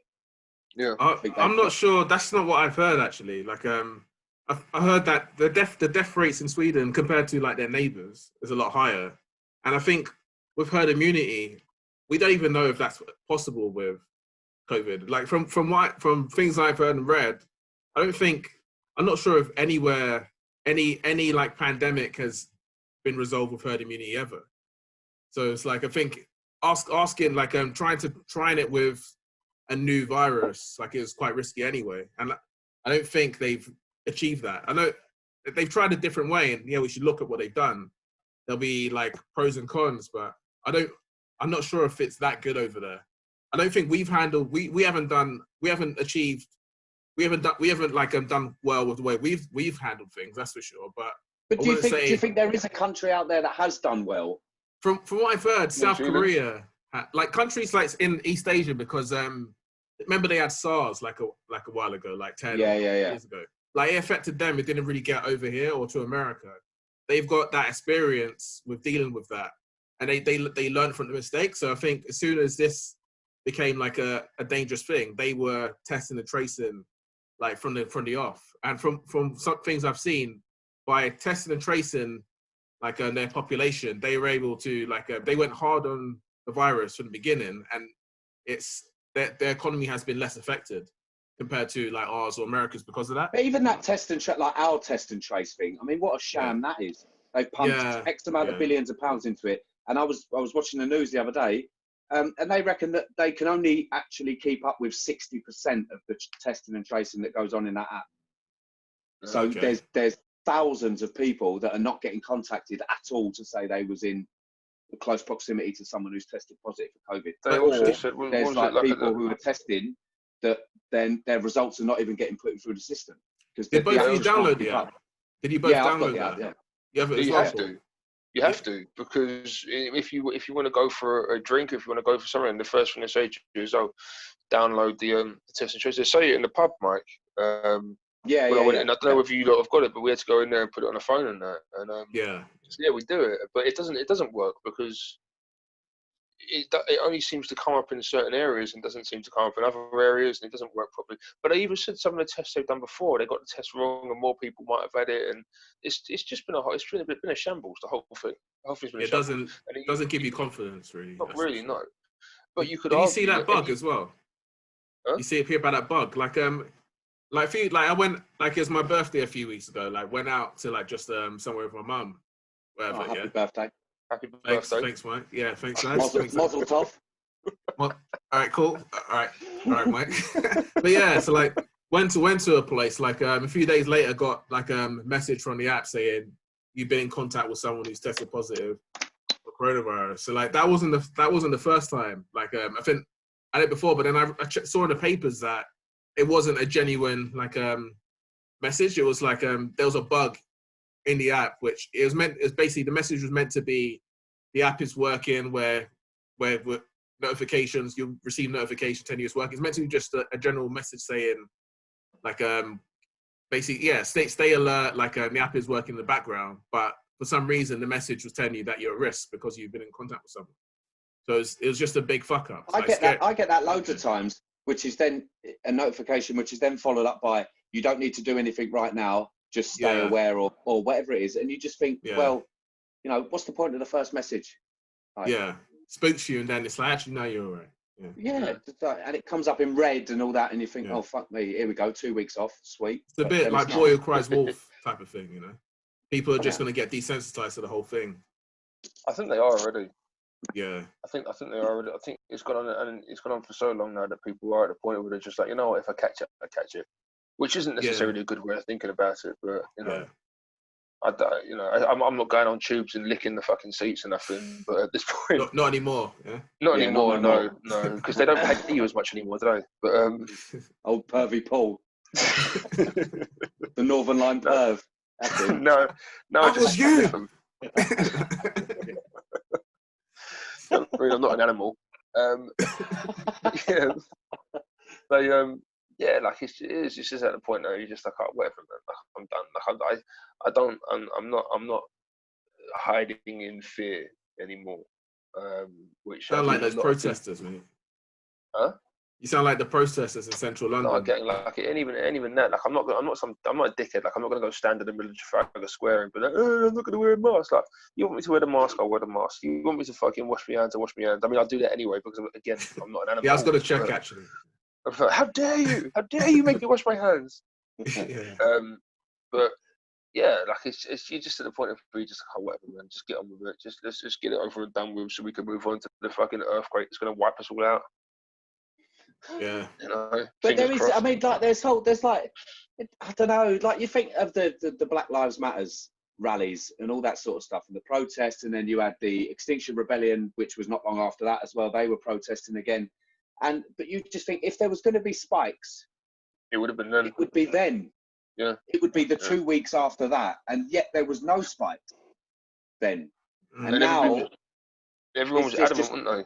Yeah, I'm not sure. That's not what I've heard actually. Like, I heard that the death rates in Sweden compared to like their neighbours is a lot higher, and I think with herd immunity, we don't even know if that's possible with COVID. Like from things I've heard and read, I'm not sure if anywhere any like pandemic has been resolved with herd immunity ever. So it's like I think asking like trying it with a new virus like is quite risky anyway, and I don't think they've achieved that. I know they've tried a different way, and yeah, we should look at what they've done. There'll be like pros and cons, but I'm not sure if it's that good over there. I don't think we haven't done well with the way we've handled things, that's for sure. But do you think there is a country out there that has done well? From what I've heard, South Korea, like countries like in East Asia, because remember they had SARS like a while ago, like 10 years ago. Like it affected them. It didn't really get over here or to America. They've got that experience with dealing with that, and they learned from the mistakes. So I think as soon as this became like a dangerous thing, they were testing and tracing like from the off. And from some things I've seen, by testing and tracing like their population, they were able to they went hard on the virus from the beginning, and it's their economy has been less affected compared to like ours or America's because of that. But even that test and trace, like our test and trace thing, I mean, what a sham that is. They've pumped X amount of billions of pounds into it. And I was watching the news the other day, and they reckon that they can only actually keep up with 60% of the testing and tracing that goes on in that app. So there's thousands of people that are not getting contacted at all to say they was in close proximity to someone who's tested positive for COVID. They also said, there's like people who are testing that then their results are not even getting put through the system. Did both of you download the app? Did you both download the app? Yeah. You have to, because if you want to go for a drink, if you want to go for something, the first thing they say to you is, download the test and trace. They say it in the pub, Mike. And I don't know if you lot have got it, but we had to go in there and put it on the phone and that. And we do it, but it doesn't work because it only seems to come up in certain areas and doesn't seem to come up in other areas, and it doesn't work properly. But I even said some of the tests they've done before, they got the test wrong, and more people might have had it, and it's just been a shambles. The whole thing. The whole thing's been a shambles. It doesn't give you confidence, really. Not really, no. But you could. Did you see that bug as well? Huh? You hear about that bug? I went it was my birthday a few weeks ago. Like went out to just somewhere with my mum. Whatever. Happy birthday. Happy birthday. Thanks, Mike. Yeah, thanks, lads. Mazel tov. All right, cool. All right, Mike. But yeah, so went to a place. A few days later, got a message from the app saying you've been in contact with someone who's tested positive for coronavirus. So like that wasn't the first time. Like I think I did it before, but then I saw in the papers that it wasn't a genuine like message. It was like there was a bug in the app, which it's basically the message was meant to be the app is working where notifications, you receive notifications telling you it's working. It's meant to be just a general message saying like basically stay alert, like the app is working in the background, but for some reason the message was telling you that you're at risk because you've been in contact with someone. So it was just a big fuck up. I get that loads of times, which is then a notification, which is then followed up by you don't need to do anything right now, just stay aware or whatever it is. And you just think, well, you know, what's the point of the first message? Like, spooks you, and then it's like, actually, no, you're all right. Yeah, and it comes up in red and all that, and you think, oh, fuck me, here we go, 2 weeks off, sweet. It's a bit like boy who cries wolf type of thing, you know? People are just going to get desensitized to the whole thing. I think they are already. Yeah. I think they are already. I think it's gone on, and it's gone on for so long now that people are at the point where they're just like, you know what, if I catch it, I catch it. Which isn't necessarily a good way of thinking about it, but, you know. I'm not going on tubes and licking the fucking seats and nothing. But at this point, not anymore. Yeah. Not anymore. No, because they don't pay you as much anymore, do they? But old pervy Paul, the Northern Line perv. no, that was you. I'm not an animal. Like it's just at the point now you're just like, oh, whatever, man. Like, I'm done. Like I'm not hiding in fear anymore. Which sound like those protesters, man. Huh? You sound like the protesters in central London. No, getting like it ain't even that. Like I'm not a dickhead. Like I'm not gonna go stand in the middle of Trafalgar Square and be like, oh, I'm not gonna wear a mask. Like you want me to wear the mask, I'll wear the mask. You want me to fucking wash my hands, I wash my hands. I mean, I'll do that anyway because again, I'm not an animal. Yeah, I was gonna check actually. Like, how dare you? How dare you make me wash my hands? But yeah, like it's you're just at the point of where you just like, oh, whatever, man, just get on with it. Let's just get it over and done with so we can move on to the fucking earthquake that's gonna wipe us all out. Yeah. You know, but there is crossed. I mean, like there's like I don't know, like you think of the Black Lives Matters rallies and all that sort of stuff and the protests, and then you had the Extinction Rebellion, which was not long after that as well. They were protesting again. But you just think if there was going to be spikes, it would have been then. It would be then. Yeah. It would be the 2 weeks after that, and yet there was no spikes then. And now everyone was adamant, weren't they?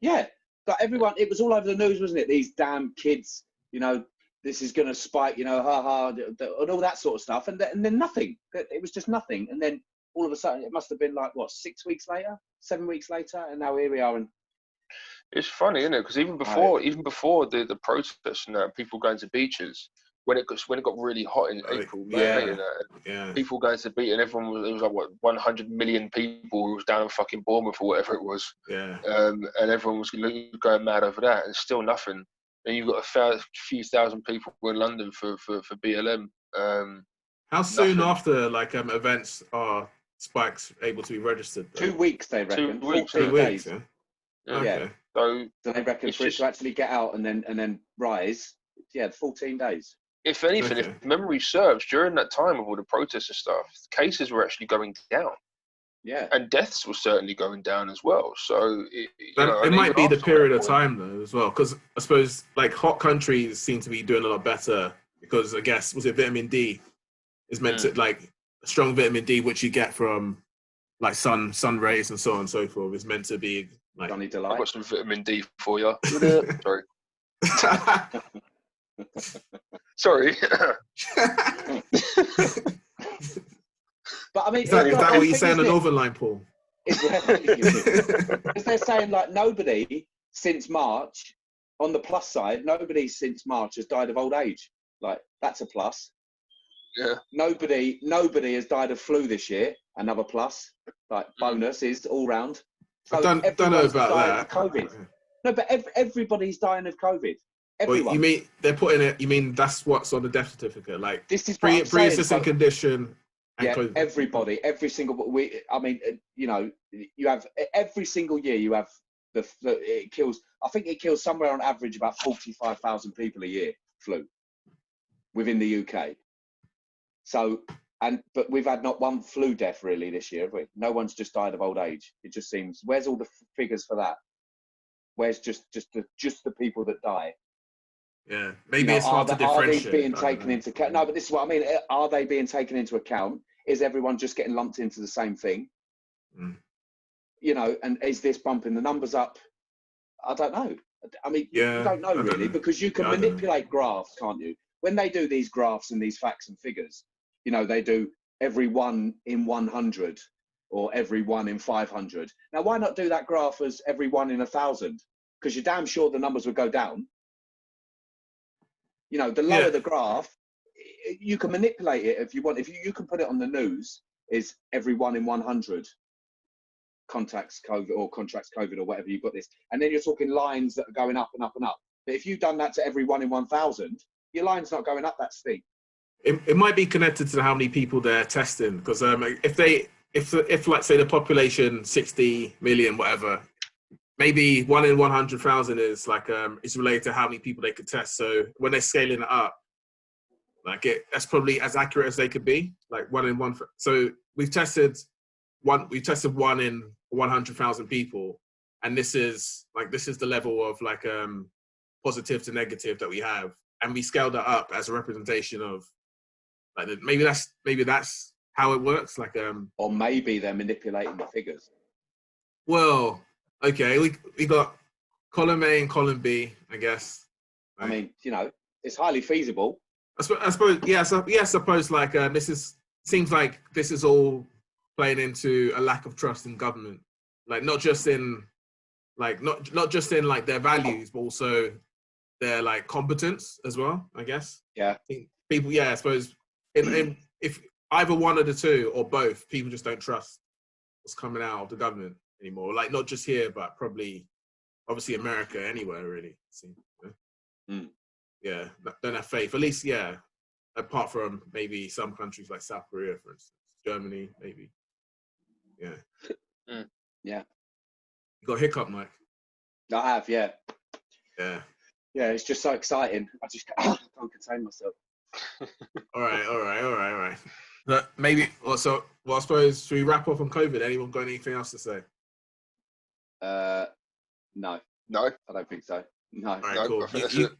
Yeah, but everyone, it was all over the news, wasn't it? These damn kids, you know, this is going to spike, you know, and all that sort of stuff, and then nothing. It was just nothing, and then all of a sudden, it must have been like what, 6 weeks later, 7 weeks later, and now here we are. And it's funny, isn't it? Because even before the protests and people going to beaches, when it got really hot in April, May, people going to the beach, and it was like what 100 million people who was down in fucking Bournemouth or whatever it was, and everyone was going mad over that, and still nothing. And you've got a few thousand people in London for BLM. How soon after like events are spikes able to be registered? 2 weeks, they reckon. 2 weeks. 2 weeks. Yeah. Okay. So they reckon for it to actually get out and then rise, 14 days. If anything, if memory serves, during that time of all the protests and stuff, cases were actually going down. Yeah. And deaths were certainly going down as well. So it might be the period of time though as well, because I suppose like hot countries seem to be doing a lot better because I guess was it vitamin D is meant to like strong vitamin D which you get from like sun rays and so on and so forth is meant to be like. Sunny delight. I've got some vitamin D for you. Sorry. Sorry. But I mean, is that what you say on the Northern Line, Paul? Because they're saying like nobody since March, on the plus side, nobody since March has died of old age. Like that's a plus. Yeah. Nobody has died of flu this year. Another plus. Like bonus is all round. So I don't know about that. COVID. No, but everybody's dying of COVID. Everyone. Well, you mean they're putting it? You mean that's what's on the death certificate? Like this is pre-existing condition. Yeah, COVID. Everybody, every single. I mean, you know, you have every single year. You have it kills. I think it kills somewhere on average about 45,000 people a year. Flu within the UK. So But we've had not one flu death really this year, have we? No one's just died of old age. It just seems. Where's all the figures for that? Where's just the people that die? Yeah, maybe it's hard to differentiate. Are these being taken into account? No, but this is what I mean. Are they being taken into account? Is everyone just getting lumped into the same thing? Mm. You know, and is this bumping the numbers up? I don't know. I mean, you don't know really, because you can manipulate graphs, can't you? When they do these graphs and these facts and figures, you know, they do every 1 in 100 or every 1 in 500. Now, why not do that graph as every 1 in 1,000? Because you're damn sure the numbers would go down. You know, the lower the graph, you can manipulate it if you want. If you can put it on the news, is every 1 in 100 contracts COVID or whatever, you've got this. And then you're talking lines that are going up and up and up. But if you've done that to every 1 in 1,000, your line's not going up that steep. It might be connected to how many people they're testing, because if like say the population 60 million, whatever, maybe 1 in 100,000 is like is related to how many people they could test. So when they're scaling it up, like that's probably as accurate as they could be. Like 1 in 1. So we've tested 1 in 100,000 people, and this is the level of like positive to negative that we have, and we scaled that up as a representation of like maybe that's how it works. Like or maybe they're manipulating the figures. Well, okay, we got column A and column B, I guess. Right? I mean, you know, it's highly feasible. I suppose, yeah. So yeah, I suppose like seems like this is all playing into a lack of trust in government, like not just in like their values, but also their like competence as well, I guess. Yeah. I think people, I suppose if either one of the two or both, people just don't trust what's coming out of the government anymore. Like not just here, but probably obviously America, anywhere really. Yeah, don't have faith. At least, yeah. Apart from maybe some countries like South Korea, for instance, Germany, maybe. Yeah. Yeah. You got a hiccup, Mike? I have, yeah. Yeah. Yeah, it's just so exciting. I just can't contain myself. All right. But maybe also. Well, I suppose should we wrap up on COVID? Anyone got anything else to say? No. No, I don't think so. No. All right, no, cool. I think that's it.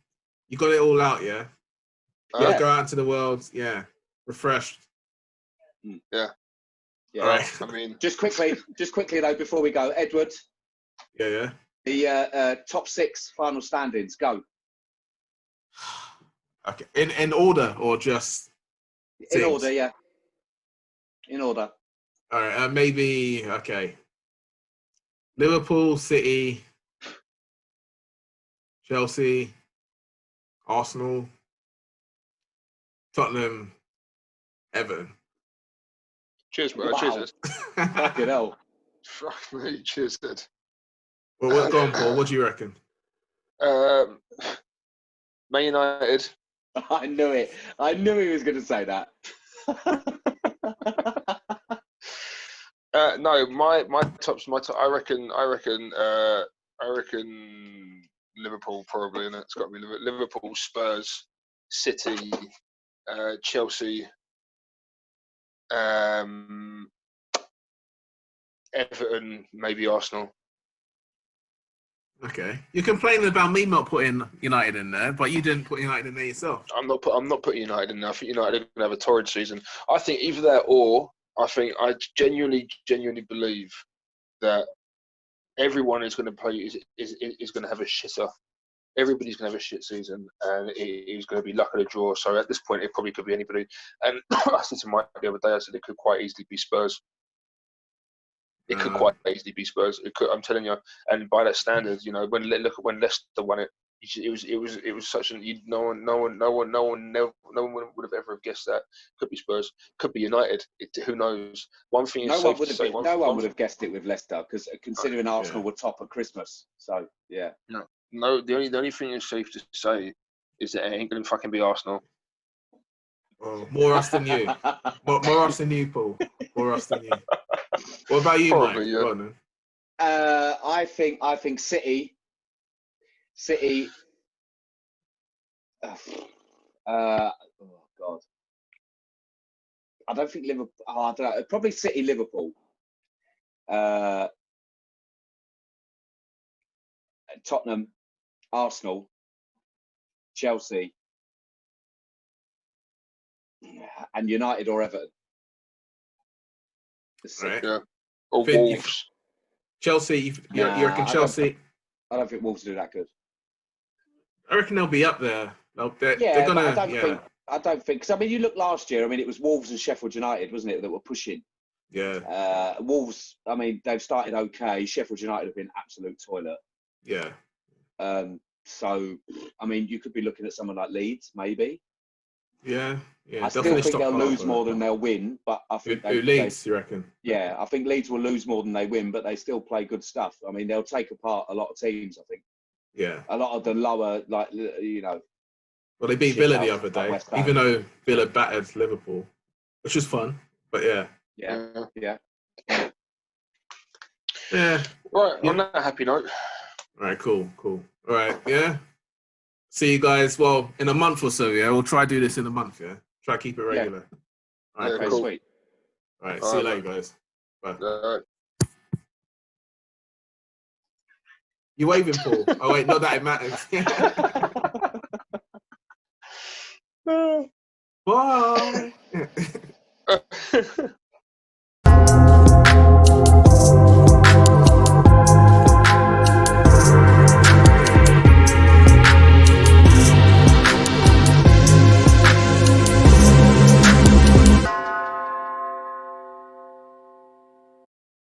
You got it all out, yeah. Yeah. Go out into the world, yeah, refreshed. Yeah. Yeah. All right. I mean, just quickly though, before we go, Edward. Yeah. The top 6 final standings. Go. Okay. In order or just in order? Yeah. In order. All right. Maybe okay. Liverpool, City, Chelsea, Arsenal, Tottenham, Everton. cheers, bro. Wow. Cheers. Fucking hell. Fuck me, cheers. Well, go on, Paul. What do you reckon? Man United. I knew it. I knew he was going to say that. No, my tops. I reckon Liverpool probably, and it's got to be Liverpool, Spurs, City, Chelsea, Everton, maybe Arsenal. Okay, you're complaining about me not putting United in there, but you didn't put United in there yourself. I'm not putting United in there. I think United are going to have a torrid season. I think either that or I genuinely believe that everyone is going to play is going to have a shitter. Everybody's going to have a shit season, and it's going to be luck of the draw. So at this point, it probably could be anybody. And I said to Mike the other day, I said it could quite easily be Spurs. It could quite easily be Spurs. It could. I'm telling you. And by that standard, you know, when Leicester won it, it was such an no one would have ever guessed that. Could be Spurs. Could be United. Who knows? One thing is safe to say. No one would have guessed it with Leicester, because considering Arsenal were top at Christmas. So yeah. No. The only thing is safe to say is that it ain't gonna fucking be Arsenal. Oh, more us than you. More us than you, Paul. More us than you. What about you, Probably, Mike? yeah. Go on, then. I think City. Oh God. I don't think Liverpool. Oh, I don't know. Probably City, Liverpool, Tottenham, Arsenal, Chelsea, and United or Everton. Right. Yeah. Or Finn, Wolves. Chelsea, you reckon Chelsea? I don't think Wolves do that good. I reckon they'll be up there. They're Yeah, gonna. but I don't think. Because I mean, you look last year. I mean, it was Wolves and Sheffield United, wasn't it, that were pushing. Yeah. Wolves. I mean, they've started okay. Sheffield United have been absolute toilet. Yeah. So, I mean, you could be looking at someone like Leeds, maybe. Yeah. Yeah. I still think they'll lose more than they'll win, but I think Leeds, you reckon? Yeah, I think Leeds will lose more than they win, but they still play good stuff. I mean, they'll take apart a lot of teams. I think. Yeah. A lot of the lower, like you know. Well, they beat Villa the other day, even though Villa battered Liverpool, which was fun. But yeah. Yeah. Right, on that happy note. All right, cool. All right, yeah. See you guys, well, in a month or so, yeah? We'll try to do this in a month, yeah? Try to keep it regular. Yeah. All right, Yeah, cool. Sweet. All right, see you later, guys. Bye. You waving, Paul? Oh, wait, not that it matters. Bye.